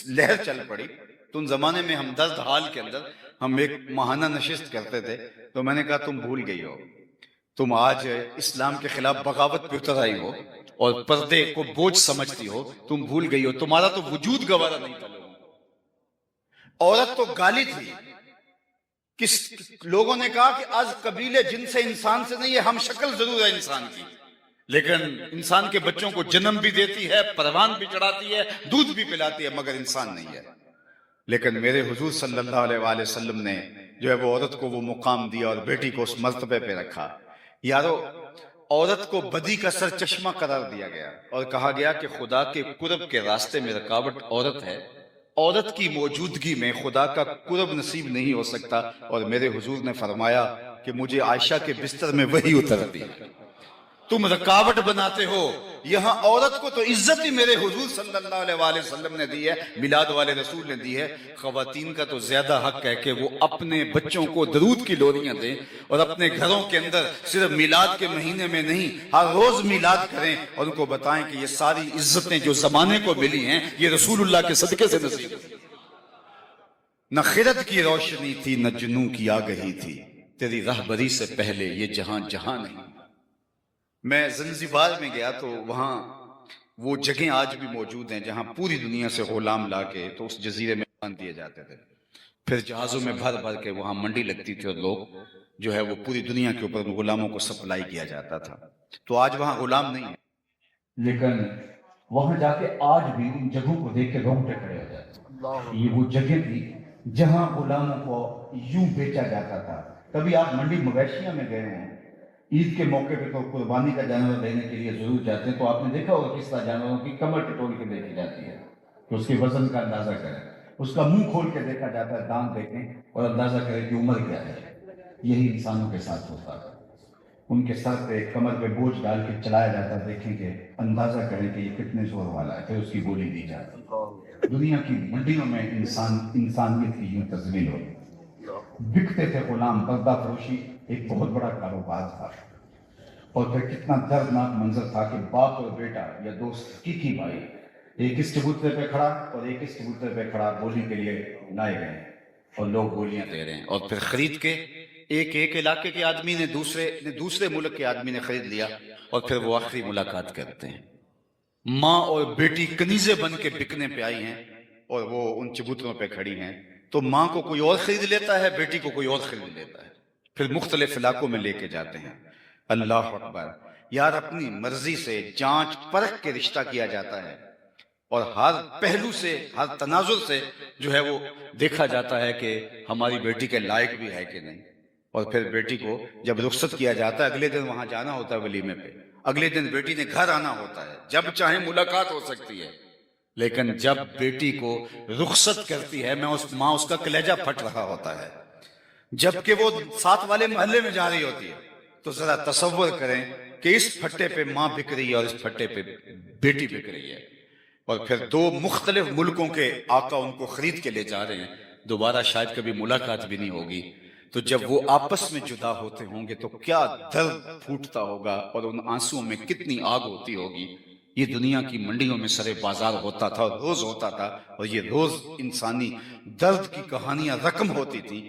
لہر چل پڑی. تو ان زمانے میں ہم درد حال کے اندر ہم ایک ماہانہ نشست کرتے تھے. تو میں نے کہا تم بھول گئی ہو, تم آج اسلام کے خلاف بغاوت پہ اتر آئی ہو اور پردے کو بوجھ سمجھتی ہو. تم بھول گئی ہو تمہارا تو وجود گوارا نہیں تھا. عورت تو گالی تھی. کس لوگوں نے کہا کہ از قبیلے جن سے انسان سے نہیں ہے, ہم شکل ضرور ہے انسان کی لیکن انسان کے بچوں کو جنم بھی دیتی ہے, پروان بھی چڑھاتی ہے, دودھ بھی پلاتی ہے, مگر انسان نہیں ہے. لیکن میرے حضور صلی اللہ علیہ وآلہ وسلم نے جو ہے وہ عورت کو وہ مقام دیا اور بیٹی کو اس مرتبے پہ رکھا. یارو عورت کو بدی کا سر چشمہ قرار دیا گیا اور کہا گیا کہ خدا کے قرب کے راستے میں رکاوٹ عورت ہے. عورت کی موجودگی میں خدا کا قرب نصیب نہیں ہو سکتا. اور میرے حضور نے فرمایا کہ مجھے عائشہ کے بستر میں وحی اترتی, تم رکاوٹ بناتے ہو. یہاں عورت کو تو عزت ہی میرے حضور صلی اللہ علیہ وآلہ وسلم نے دی ہے, میلاد والے رسول نے دی ہے. خواتین کا تو زیادہ حق ہے کہ وہ اپنے بچوں کو درود کی لوریاں دیں اور اپنے گھروں کے اندر صرف میلاد کے مہینے میں نہیں ہر روز میلاد کریں اور ان کو بتائیں کہ یہ ساری عزتیں جو زمانے کو ملی ہیں یہ رسول اللہ کے صدقے سے نصیب ہے. نہ خرد کی روشنی تھی نہ جنوں کی آگہی تھی, تیری رہبری سے پہلے یہ جہاں جہاں نہیں. میں زنزبار میں گیا تو وہاں وہ جگہیں آج بھی موجود ہیں جہاں پوری دنیا سے غلام لا کے تو اس جزیرے میں باندھ دیے جاتے تھے. پھر جہازوں میں بھر بھر کے وہاں منڈی لگتی تھی اور لوگ جو ہے وہ پوری دنیا کے اوپر غلاموں کو سپلائی کیا جاتا تھا. تو آج وہاں غلام نہیں ہے, لیکن وہاں جا کے آج بھی ان جگہوں کو دیکھ کے رونگٹے کھڑے ہو جاتے ہیں. یہ وہ جگہ تھی جہاں غلاموں کو یوں بیچا جاتا تھا. کبھی آپ منڈی مویشیاں میں گئے ہیں, عید کے موقع پہ تو قربانی کا جانور لینے کے لیے ضرور جاتے ہیں, تو آپ نے دیکھا ہوگا کس طرح جانوروں کی کمر ٹٹول کے دیکھی جاتی ہے کہ اس کے وزن کا اندازہ کریں, اس کا منہ کھول کے دیکھا جاتا ہے, دانت دیکھیں اور اندازہ کریں کہ عمر کیا ہے. یہی انسانوں کے ساتھ ہوتا ہے. ان کے سر پہ کمر پہ بوجھ ڈال کے چلایا جاتا ہے, دیکھیں کہ اندازہ کریں کہ یہ کتنے زور والا ہے, پھر اس کی گولی دی جاتی. دنیا کی منڈیوں میں انسانیت کی یوں تزلیل ہوئی. بکتے تھے غلام, پردہ فروشی ایک بہت بڑا کاروبار تھا. اور پھر کتنا دردناک منظر تھا کہ باپ اور بیٹا یا دوست کی بھائی ایک اس چبوترے پہ کھڑا اور ایک اس چبوترے پہ کھڑا بولی کے لیے لائے گئے اور لوگ بولیاں دے رہے ہیں. اور پھر خرید کے ایک علاقے کے آدمی نے دوسرے ملک کے آدمی نے خرید لیا اور پھر وہ آخری ملاقات کرتے ہیں. ماں اور بیٹی کنیزیں بن کے بکنے پہ آئی ہیں اور وہ ان چبوتروں پہ کھڑی ہیں. تو ماں کو کوئی اور خرید لیتا ہے, بیٹی کو کوئی اور خرید لیتا ہے, پھر مختلف علاقوں میں لے کے جاتے ہیں. اللہ اکبر. یار اپنی مرضی سے جانچ پرکھ کے رشتہ کیا جاتا ہے. اور ہر پہلو سے، ہر تناظر سے جو ہے وہ دیکھا جاتا ہے کہ ہماری بیٹی کے لائق بھی ہے کہ نہیں. اور پھر بیٹی کو جب رخصت کیا جاتا ہے، اگلے دن وہاں جانا ہوتا ہے ولیمے پہ، اگلے دن بیٹی نے گھر آنا ہوتا ہے، جب چاہے ملاقات ہو سکتی ہے. لیکن جب بیٹی کو رخصت کرتی ہے ماں اس کا کلیجہ پھٹ رہا ہوتا ہے، جبکہ وہ ساتھ والے محلے میں جا رہی ہوتی ہے. تو ذرا تصور کریں کہ اس پھٹے پہ ماں بک رہی ہے اور اس پھٹے پہ بیٹی بک رہی ہے، اور پھر دو مختلف ملکوں کے آقا ان کو خرید کے لے جا رہے ہیں، دوبارہ شاید کبھی ملاقات بھی نہیں ہوگی. تو جب وہ آپس میں جدا ہوتے ہوں گے تو کیا درد پھوٹتا ہوگا اور ان آنسوؤں میں کتنی آگ ہوتی ہوگی. یہ دنیا کی منڈیوں میں سرے بازار ہوتا تھا، روز ہوتا تھا، اور یہ روز انسانی درد کی کہانیاں رقم ہوتی تھی.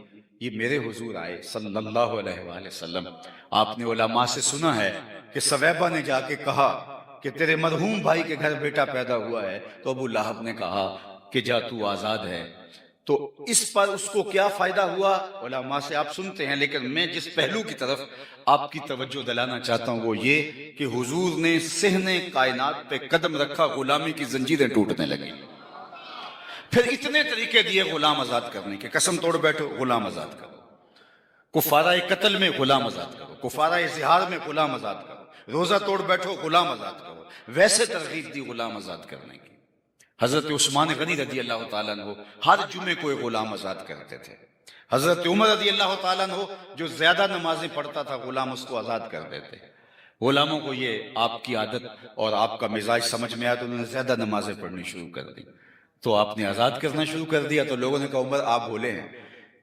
یہ میرے حضور آئے صلی اللہ علیہ وآلہ وسلم. آپ نے علماء سے سنا ہے کہ سویبہ نے جا کے کہا کہ تیرے مرحوم بھائی کے گھر بیٹا پیدا ہوا ہے، تو ابو لہب نے کہا کہ جا تو آزاد ہے. تو اس پر اس کو کیا فائدہ ہوا علماء سے آپ سنتے ہیں، لیکن میں جس پہلو کی طرف آپ کی توجہ دلانا چاہتا ہوں وہ یہ کہ حضور نے صحن کائنات پہ قدم رکھا، غلامی کی زنجیریں ٹوٹنے لگیں. پھر اتنے طریقے دیے غلام آزاد کرنے کے، قسم توڑ بیٹھو غلام آزاد کرو، کفارہ قتل میں غلام آزاد کرو، کفارہ زہار میں غلام آزاد کرو، روزہ توڑ بیٹھو غلام آزاد کرو. ویسے ترغیب دی غلام آزاد کرنے کی. حضرت عثمان غنی رضی اللہ تعالیٰ عنہ ہر جمعے کو ایک غلام آزاد کرتے تھے. حضرت عمر رضی اللہ تعالیٰ عنہ جو زیادہ نمازیں پڑھتا تھا غلام اس کو آزاد کر دیتے. غلاموں کو یہ آپ کی عادت اور آپ کا مزاج سمجھ میں آیا تو انہوں نے زیادہ نمازیں پڑھنی شروع کر دی، تو آپ نے آزاد کرنا شروع کر دیا. تو لوگوں نے کہا عمر آپ بولے ہیں،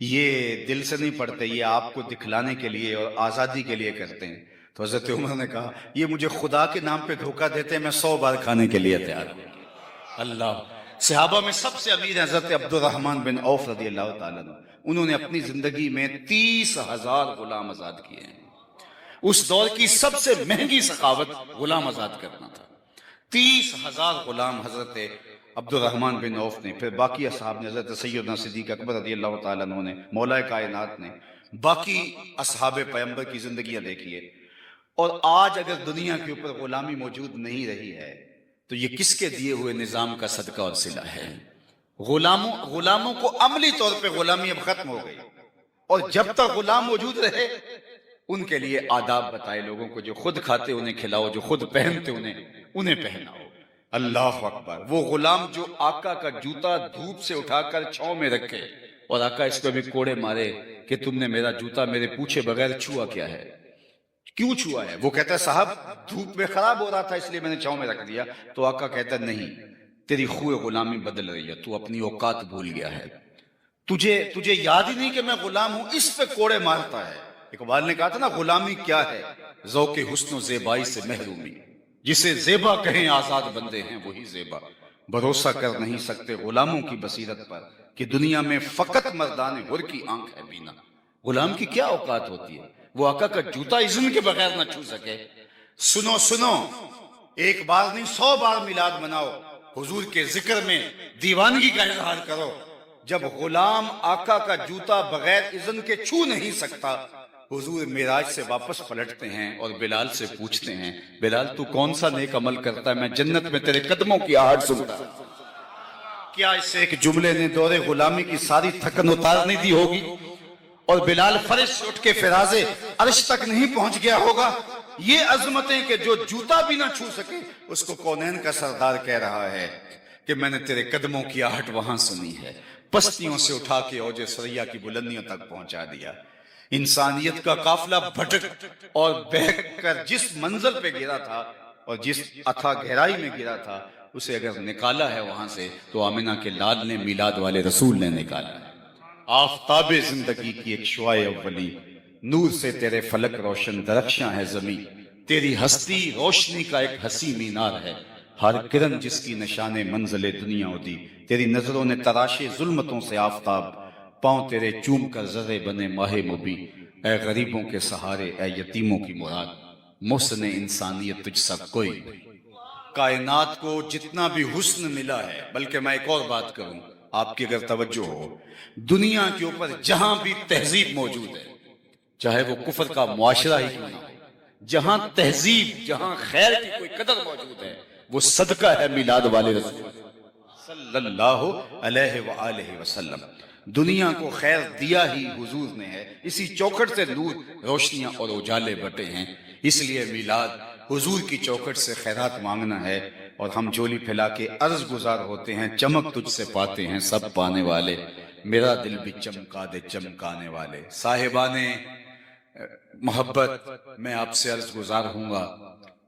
یہ دل سے نہیں پڑھتے، یہ آپ کو دکھلانے کے لیے اور آزادی کے لیے کرتے ہیں. تو حضرت عمر نے کہا یہ مجھے خدا کے نام پہ دھوکہ دیتے ہیں، میں 100 بار کھانے کے لیے تیار ہوں. اللہ. صحابہ میں سب سے امیر حضرت عبد الرحمن بن عوف رضی اللہ تعالیٰ عنہ، انہوں نے اپنی زندگی میں 30,000 غلام آزاد کیے ہیں. اس دور کی سب سے مہنگی سخاوت غلام آزاد کرنا تھا. 30,000 غلام حضرت عبد الرحمن بن عوف نے، پھر باقی اصحاب نے، حضرت سیدنا صدیق اکبر رضی اللہ تعالیٰ عنہ نے، مولا کائنات نے، باقی اصحاب پیغمبر کی زندگیاں دیکھیے. اور آج اگر دنیا کے اوپر غلامی موجود نہیں رہی ہے تو یہ کس کے دیے ہوئے نظام کا صدقہ اور صلہ ہے؟ غلاموں کو عملی طور پہ غلامی اب ختم ہو گئی، اور جب تک غلام موجود رہے ان کے لیے آداب بتائے لوگوں کو، جو خود کھاتے انہیں کھلاؤ، جو خود پہنتے انہیں پہناؤ. اللہ اکبر. وہ غلام جو آقا کا جوتا دھوپ سے اٹھا کر چھاؤں میں رکھے اور آقا اس پہ بھی کوڑے مارے کہ تم نے میرا جوتا میرے پوچھے بغیر چھوا کیا ہے، کیوں چھوا ہے؟ وہ کہتا ہے صاحب دھوپ میں خراب ہو رہا تھا اس لیے میں نے چھاؤں میں رکھ دیا. تو آقا کہتا ہے نہیں، تیری خوئے غلامی بدل رہی ہے، تو اپنی اوقات بھول گیا ہے، تجھے یاد ہی نہیں کہ میں غلام ہوں، اس پہ کوڑے مارتا ہے. اقبال نے کہا تھا نا غلامی کیا ہے، ذوق حسن و زیبائی سے محرومی، جسے زیبا کہیں آزاد بندے ہیں وہی زیبا. بھروسہ کر نہیں سکتے غلاموں کی بصیرت پر کہ دنیا میں فقط مردان حر کی آنکھ ہے بینا. غلام کی کیا اوقات ہوتی ہے، وہ آقا کا جوتا اذن کے بغیر نہ چھو سکے. سنو، ایک بار نہیں 100 بار میلاد مناؤ، حضور کے ذکر میں دیوانگی کا اظہار کرو. جب غلام آقا کا جوتا بغیر اذن کے چھو نہیں سکتا، حضور معراج سے واپس پلٹتے ہیں اور بلال سے پوچھتے ہیں بلال تو کون سا نیک عمل کرتا ہے، میں جنت میں تیرے قدموں کی آہٹ سنتا. کیا اس سے ایک جملے نے دور غلامی کی ساری تھکن اتارنے دی ہوگی؟ اور بلال فرش سے اٹھ کے فراز عرش تک نہیں پہنچ گیا ہوگا؟ یہ عظمتیں کہ جو جوتا بھی نہ چھو سکے اس کو کونین کا سردار کہہ رہا ہے کہ میں نے تیرے قدموں کی آہٹ وہاں سنی ہے، پستیوں سے اٹھا کے اوج ثریا کی بلندیوں تک پہنچا دیا. انسانیت کا قافلہ بھٹک اور بہک کر جس منزل پہ گرا تھا اور جس اتھا گہرائی میں گرا تھا، اسے اگر نکالا ہے وہاں سے تو آمنہ کے لال نے، میلاد والے رسول نے نکالا ہے. آفتاب زندگی کی ایک شعاع اولی، نور سے تیرے فلک روشن، درخشاں ہے زمین، تیری ہستی روشنی کا ایک حسین مینار ہے، ہر کرن جس کی نشان منزل دنیا ہو دی. تیری نظروں نے تراشے ظلمتوں سے آفتاب، پاؤں تیرے چوم کر ذرے بنے ماہ مبی. اے غریبوں کے سہارے، اے یتیموں کی مراد، محسن انسانیت تجھ سا کوئی. کائنات کو جتنا بھی حسن ملا ہے، بلکہ میں ایک اور بات کروں آپ کی اگر توجہ ہو، دنیا کے اوپر جہاں بھی تہذیب موجود ہے، چاہے وہ کفر کا معاشرہ ہی کیوں نہ ہو، جہاں تہذیب، جہاں خیر کی کوئی قدر موجود ہے، وہ صدقہ ہے میلاد والے رسول. صلی اللہ علیہ وآلہ وسلم۔ دنیا کو خیر دیا ہی حضور نے ہے، اسی چوکھٹ سے نور، روشنیاں اور اجالے بٹے ہیں۔ اس لیے میلاد حضور کی چوکھٹ سے خیرات مانگنا ہے، اور ہم جھولی پھیلا کے عرض گزار ہوتے ہیں، چمک تجھ سے پاتے ہیں سب پانے والے، میرا دل بھی چمکا دے چمکانے والے۔ صاحبان محبت، میں آپ سے عرض گزار ہوں گا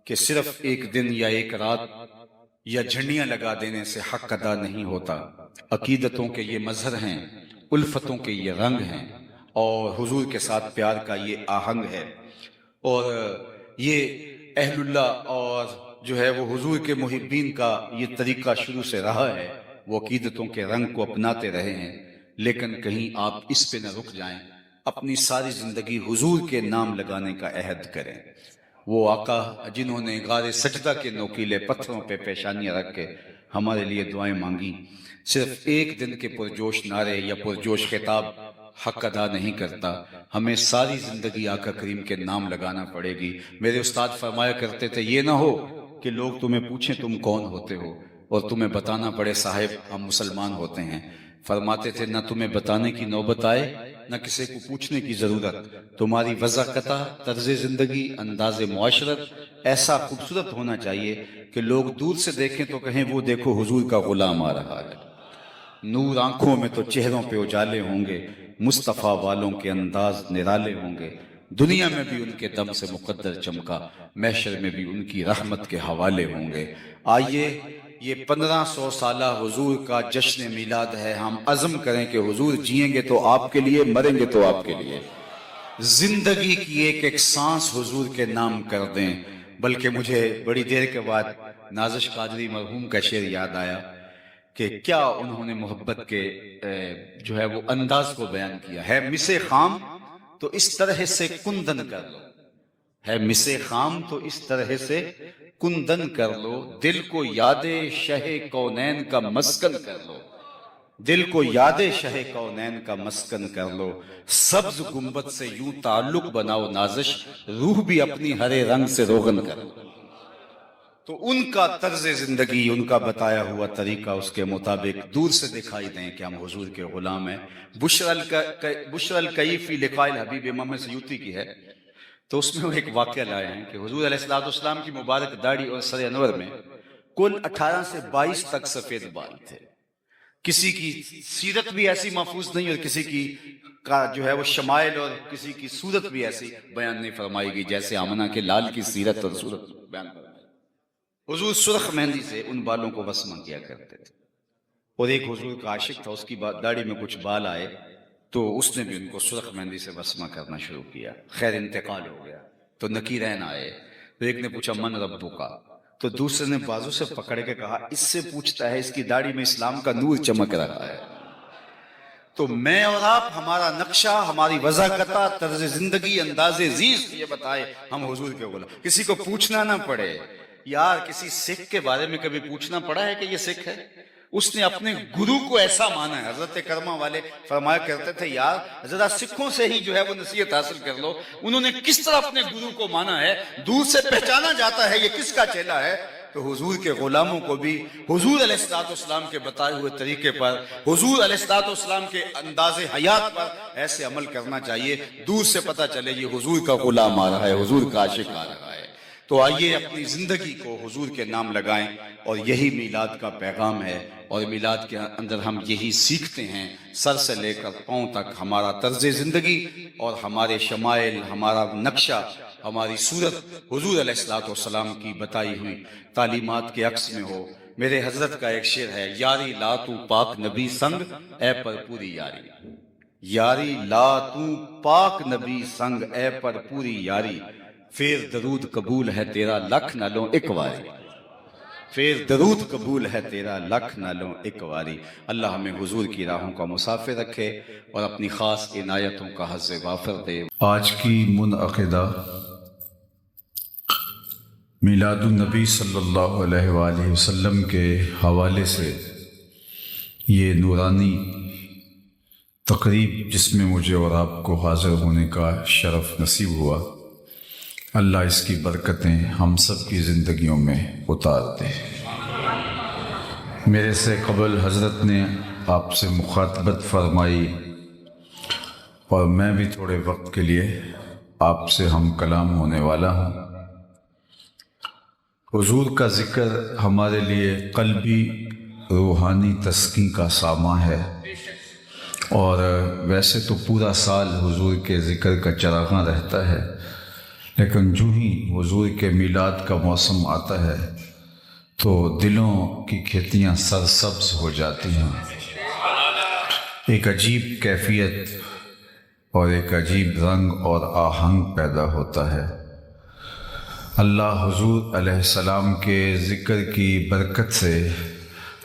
کہ صرف ایک دن یا ایک رات یا جھنڈیاں لگا دینے سے حق ادا نہیں ہوتا۔ عقیدتوں کے یہ مظہر ہیں، الفتوں کے یہ رنگ ہیں، اور حضور کے ساتھ پیار کا یہ آہنگ ہے، اور یہ اہل اللہ اور جو ہے وہ حضور کے محبین کا یہ طریقہ شروع سے رہا ہے۔ وہ عقیدتوں کے رنگ کو اپناتے رہے ہیں، لیکن کہیں آپ اس پہ نہ رک جائیں، اپنی ساری زندگی حضور کے نام لگانے کا عہد کریں۔ وہ آقا جنہوں نے غار سجدہ کے نوکیلے پتھروں پہ پیشانیاں رکھ کے ہمارے لیے دعائیں مانگی، صرف ایک دن کے پرجوش نعرے یا پرجوش خطاب حق ادا نہیں کرتا، ہمیں ساری زندگی آقا کریم کے نام لگانا پڑے گی۔ میرے استاد فرمایا کرتے تھے، یہ نہ ہو کہ لوگ تمہیں پوچھیں تم کون ہوتے ہو اور تمہیں بتانا پڑے صاحب ہم مسلمان ہوتے ہیں۔ فرماتے تھے، نہ تمہیں بتانے کی نوبت آئے نہ کسی کو پوچھنے کی ضرورت، تمہاری وضاحت، طرز زندگی، انداز معاشرت ایسا خوبصورت ہونا چاہیے کہ لوگ دور سے دیکھیں تو کہیں وہ دیکھو حضور کا غلام آ رہا ہے۔ نور آنکھوں میں تو چہروں پہ اجالے ہوں گے، مصطفیٰ والوں کے انداز نرالے ہوں گے، دنیا میں بھی ان کے دم سے مقدر چمکا، محشر میں بھی ان کی رحمت کے حوالے ہوں گے۔ آئیے یہ 1500 سالہ حضور کا جشن میلاد ہے، ہم عزم کریں کہ حضور جئیں گے تو آپ کے لیے، مریں گے تو آپ کے لیے، زندگی کی ایک ایک سانس حضور کے نام کر دیں۔ بلکہ مجھے بڑی دیر کے بعد نازش قادری مرحوم کا شعر یاد آیا کہ کیا انہوں نے محبت کے جو ہے وہ انداز کو بیان کیا ہے۔ مسے خام تو اس طرح سے کندن کر لو، ہے مسے خام تو اس طرح سے کندن کر لو، دل کو یاد شہ کونین کا مسکن کر لو، دل کو یاد شہ کونین کا مسکن کر لو، سبز گنبد سے یوں تعلق بناؤ نازش، روح بھی اپنی ہرے رنگ سے روغن کر لو۔ تو ان کا طرز زندگی، ان کا بتایا ہوا طریقہ، اس کے مطابق دور سے دکھائی دیں کہ ہم حضور کے غلام ہیں۔ بشر الکیف فی لقاء الحبیب امام سیوطی کی ہے، تو اس میں وہ ایک واقعہ لائے ہیں کہ حضور علیہ السلام کی مبارک داڑھی اور سر انور میں کل 18 سے 22 تک سفید بال تھے۔ کسی کی سیرت بھی ایسی محفوظ نہیں، اور کسی کی کا جو ہے وہ شمائل اور کسی کی صورت بھی ایسی بیان نہیں فرمائی گئی جیسے آمنہ کے لال کی سیرت اور صورت بیان فرمائی۔ حضور سرخ مہندی سے ان بالوں کو وسمہ کیا کرتے تھے، اور ایک حضور کا عاشق تھا، اس کی داڑھی میں کچھ بال آئے تو اس نے بھی ان کو سرخ مہندی سے وسمہ کرنا شروع کیا۔ خیر انتقال ہو گیا تو نکیرین آئے، تو ایک نے پوچھا من ربو کا، تو دوسرے نے بازو سے پکڑ کے کہا اس سے پوچھتا ہے، اس کی داڑھی میں اسلام کا نور چمک رہا ہے۔ تو میں اور آپ، ہمارا نقشہ، ہماری وضاحت، طرز زندگی، انداز زیست یہ بتائے ہم حضور کے غلام، کسی کو پوچھنا نہ پڑے۔ یار کسی سکھ کے بارے میں کبھی پوچھنا پڑا ہے کہ یہ سکھ ہے؟ اس نے اپنے گرو کو ایسا مانا ہے۔ حضرت کرما والے فرمایا کرتے تھے، یار ذرا سکھوں سے ہی جو ہے وہ نصیحت حاصل کر لو، انہوں نے کس طرح اپنے گرو کو مانا ہے، دور سے پہچانا جاتا ہے یہ کس کا چیلا ہے۔ تو حضور کے غلاموں کو بھی حضور علیہ السلام کے بتائے ہوئے طریقے پر، حضور علیہ السلام کے انداز حیات پر ایسے عمل کرنا چاہیے، دور سے پتہ چلے یہ حضور کا غلام آ رہا ہے، حضور کا عاشق آ رہا ہے۔ تو آئیے اپنی زندگی کو حضور کے نام لگائیں، اور یہی میلاد کا پیغام ہے، اور میلاد کے اندر ہم یہی سیکھتے ہیں، سر سے لے کر پاؤں تک ہمارا طرز زندگی اور ہمارے شمائل، ہمارا نقشہ، ہماری صورت حضور علیہ السلام کی بتائی ہوئی تعلیمات کے عکس میں ہو۔ میرے حضرت کا ایک شعر ہے، یاری لا تو پاک نبی سنگ اے پر پوری یاری، یاری لا تو پاک نبی سنگ اے پر پوری یاری، پھر درود قبول ہے تیرا لکھ نہ لوں ایک واری، پھر درود قبول ہے تیرا لکھ نہ لوں ایک واری۔ اللہ ہمیں حضور کی راہوں کا مسافر رکھے اور اپنی خاص عنایتوں کا حظ وافر دے۔ آج کی منعقدہ میلاد النبی صلی اللہ علیہ وآلہ وسلم کے حوالے سے یہ نورانی تقریب جس میں مجھے اور آپ کو حاضر ہونے کا شرف نصیب ہوا، اللہ اس کی برکتیں ہم سب کی زندگیوں میں اتار دے۔ میرے سے قبل حضرت نے آپ سے مخاطبت فرمائی اور میں بھی تھوڑے وقت کے لیے آپ سے ہم کلام ہونے والا ہوں۔ حضور کا ذکر ہمارے لیے قلبی روحانی تسکین کا سامان ہے، اور ویسے تو پورا سال حضور کے ذکر کا چراغاں رہتا ہے، لیکن جو ہی حضور کے میلاد کا موسم آتا ہے تو دلوں کی کھیتیاں سرسبز ہو جاتی ہیں، ایک عجیب کیفیت اور ایک عجیب رنگ اور آہنگ پیدا ہوتا ہے۔ اللہ حضور علیہ السلام کے ذکر کی برکت سے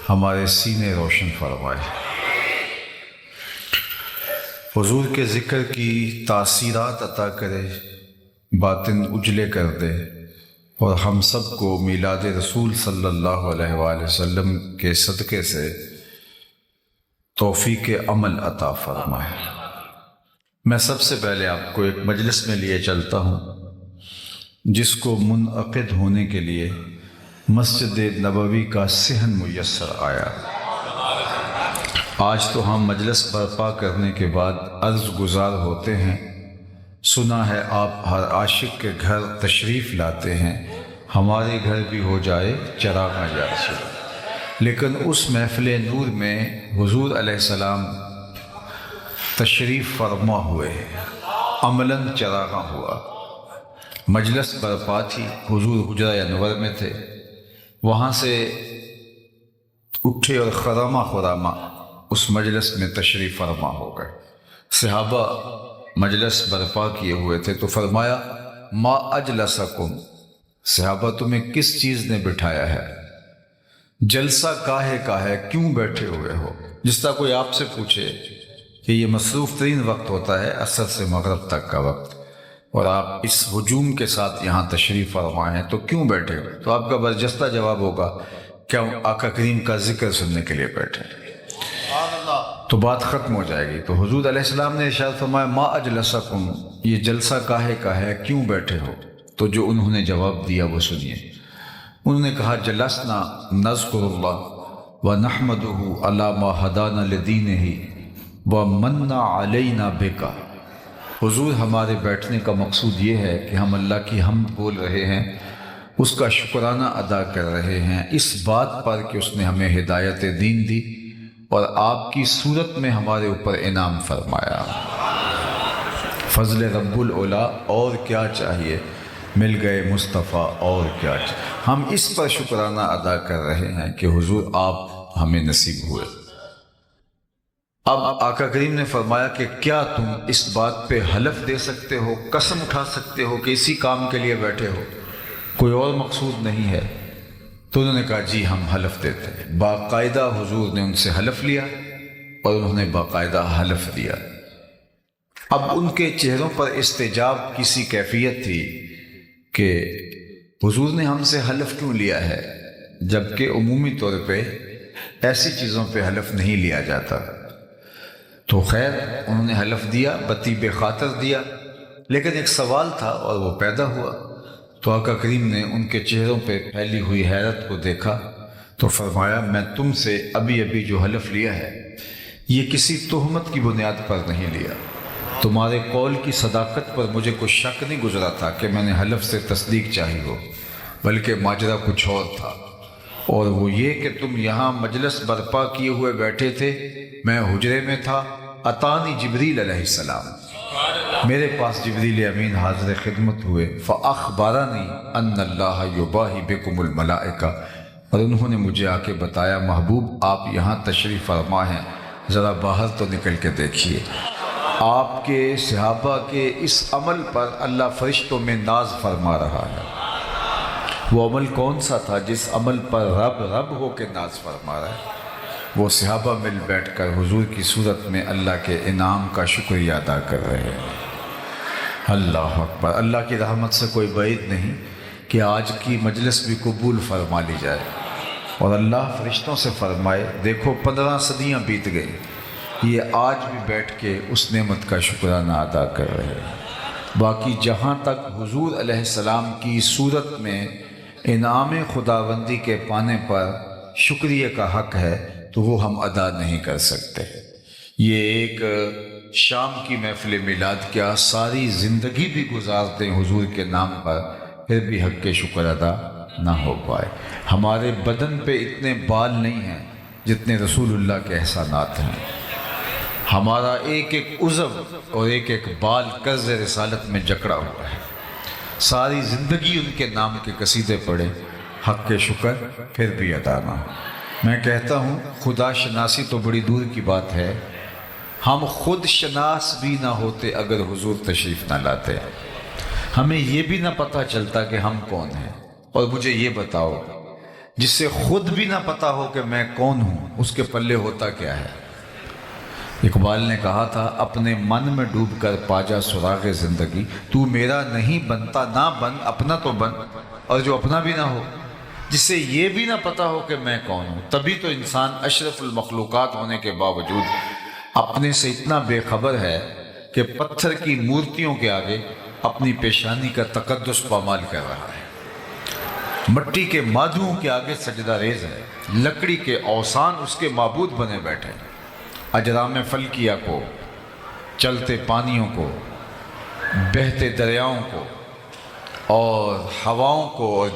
ہمارے سینے روشن فرمائے، حضور کے ذکر کی تاثیرات عطا کرے، باطن اجلے کر دے، اور ہم سب کو میلاد رسول صلی اللہ علیہ وآلہ وسلم کے صدقے سے توفیق عمل عطا فرمائے۔ میں سب سے پہلے آپ کو ایک مجلس میں لیے چلتا ہوں جس کو منعقد ہونے کے لیے مسجد نبوی کا صحن میسر آیا۔ آج تو ہم مجلس برپا کرنے کے بعد عرض گزار ہوتے ہیں، سنا ہے آپ ہر عاشق کے گھر تشریف لاتے ہیں، ہمارے گھر بھی ہو جائے چراغاں یا رسول۔ لیکن اس محفل نور میں حضور علیہ السلام تشریف فرما ہوئے، عملاً چراغاں ہوا، مجلس برپا تھی، حضور حجرہ انور میں تھے، وہاں سے اٹھے اور خرامہ خرامہ اس مجلس میں تشریف فرما ہو گئے۔ صحابہ مجلس برپا کیے ہوئے تھے تو فرمایا ما اجلسکم، صحابہ تمہیں کس چیز نے بٹھایا ہے، جلسہ کاہے کا ہے، کیوں بیٹھے ہوئے ہو؟ جس طرح کوئی آپ سے پوچھے کہ یہ مصروف ترین وقت ہوتا ہے عصر سے مغرب تک کا وقت، اور آپ اس ہجوم کے ساتھ یہاں تشریف فرما ہیں تو کیوں بیٹھے ہو؟ تو آپ کا برجستہ جواب ہوگا کیا آقا کریم کا ذکر سننے کے لیے بیٹھے؟ تو بات ختم ہو جائے گی۔ تو حضور علیہ السلام نے ارشاد فرمایا ما اجلسکم، یہ جلسہ کاہے کا ہے، کیوں بیٹھے ہو؟ تو جو انہوں نے جواب دیا وہ سنیے۔ انہوں نے کہا جلسنا نذکر اللہ ونحمدہ علی ما ہدانا لدینہ ومن علینا بک۔ حضور ہمارے بیٹھنے کا مقصود یہ ہے کہ ہم اللہ کی حمد بول رہے ہیں، اس کا شکرانہ ادا کر رہے ہیں اس بات پر کہ اس نے ہمیں ہدایت دین دی اور آپ کی صورت میں ہمارے اوپر انعام فرمایا۔ فضل رب العلا، اور کیا چاہیے، مل گئے مصطفیٰ، اور کیا چاہیے۔ ہم اس پر شکرانہ ادا کر رہے ہیں کہ حضور آپ ہمیں نصیب ہوئے۔ اب آقا کریم نے فرمایا کہ کیا تم اس بات پہ حلف دے سکتے ہو، قسم اٹھا سکتے ہو کہ اسی کام کے لیے بیٹھے ہو، کوئی اور مقصود نہیں ہے؟ تو انہوں نے کہا جی ہم حلف دیتے ہیں۔ باقاعدہ حضور نے ان سے حلف لیا اور انہوں نے باقاعدہ حلف دیا۔ اب ان کے چہروں پر استجاب کسی کیفیت تھی کہ حضور نے ہم سے حلف کیوں لیا ہے، جبکہ عمومی طور پہ ایسی چیزوں پہ حلف نہیں لیا جاتا۔ تو خیر انہوں نے حلف دیا، بطیب خاطر دیا، لیکن ایک سوال تھا اور وہ پیدا ہوا۔ تو آقا کریم نے ان کے چہروں پہ پھیلی ہوئی حیرت کو دیکھا تو فرمایا میں تم سے ابھی جو حلف لیا ہے یہ کسی تہمت کی بنیاد پر نہیں لیا، تمہارے قول کی صداقت پر مجھے کوئی شک نہیں گزرا تھا کہ میں نے حلف سے تصدیق چاہی ہو، بلکہ ماجرا کچھ اور تھا، اور وہ یہ کہ تم یہاں مجلس برپا کیے ہوئے بیٹھے تھے، میں حجرے میں تھا، اتانی جبریل علیہ السلام، میرے پاس جبریل امین حاضر خدمت ہوئے، فاخبرنی ان اللہ یباہی بکم الملائکہ، اور انہوں نے مجھے آ کے بتایا محبوب آپ یہاں تشریف فرما ہیں، ذرا باہر تو نکل کے دیکھیے، آپ کے صحابہ کے اس عمل پر اللہ فرشتوں میں ناز فرما رہا ہے۔ وہ عمل کون سا تھا جس عمل پر رب ہو کے ناز فرما رہا ہے؟ وہ صحابہ مل بیٹھ کر حضور کی صورت میں اللہ کے انعام کا شکریہ ادا کر رہے ہیں۔ اللہ اکبر۔ اللہ کی رحمت سے کوئی بعید نہیں کہ آج کی مجلس بھی قبول فرما لی جائے اور اللہ فرشتوں سے فرمائے دیکھو 15 صدیاں بیت گئی، یہ آج بھی بیٹھ کے اس نعمت کا شکرانہ ادا کر رہے ہیں۔ باقی جہاں تک حضور علیہ السلام کی صورت میں انعام خداوندی کے پانے پر شکریہ کا حق ہے تو وہ ہم ادا نہیں کر سکتے۔ یہ ایک شام کی محفل میلاد کیا ساری زندگی بھی گزار دیں حضور کے نام پر، پھر بھی حق شکر ادا نہ ہو پائے۔ ہمارے بدن پہ اتنے بال نہیں ہیں جتنے رسول اللہ کے احسانات ہیں۔ ہمارا ایک ایک عضو اور ایک ایک بال قرض رسالت میں جکڑا ہوا ہے۔ ساری زندگی ان کے نام کے قصیدے پڑھے، حق شکر پھر بھی ادا نہ ہو۔ میں کہتا ہوں خدا شناسی تو بڑی دور کی بات ہے، ہم خود شناس بھی نہ ہوتے اگر حضور تشریف نہ لاتے۔ ہمیں یہ بھی نہ پتہ چلتا کہ ہم کون ہیں۔ اور مجھے یہ بتاؤ، جس سے خود بھی نہ پتہ ہو کہ میں کون ہوں، اس کے پلے ہوتا کیا ہے؟ اقبال نے کہا تھا، اپنے من میں ڈوب کر پا جا سراغ زندگی، تو میرا نہیں بنتا نہ بن، اپنا تو بن۔ اور جو اپنا بھی نہ ہو، جس سے یہ بھی نہ پتہ ہو کہ میں کون ہوں، تبھی تو انسان اشرف المخلوقات ہونے کے باوجود اپنے سے اتنا بے خبر ہے کہ پتھر کی مورتیوں کے آگے اپنی پیشانی کا تقدس پامال کر رہا ہے، مٹی کے مادھوؤں کے آگے سجدہ ریز ہے، لکڑی کے اوثان اس کے معبود بنے بیٹھے، اجرام فلکیہ کو، چلتے پانیوں کو، بہتے دریاؤں کو اور ہواؤں کو اور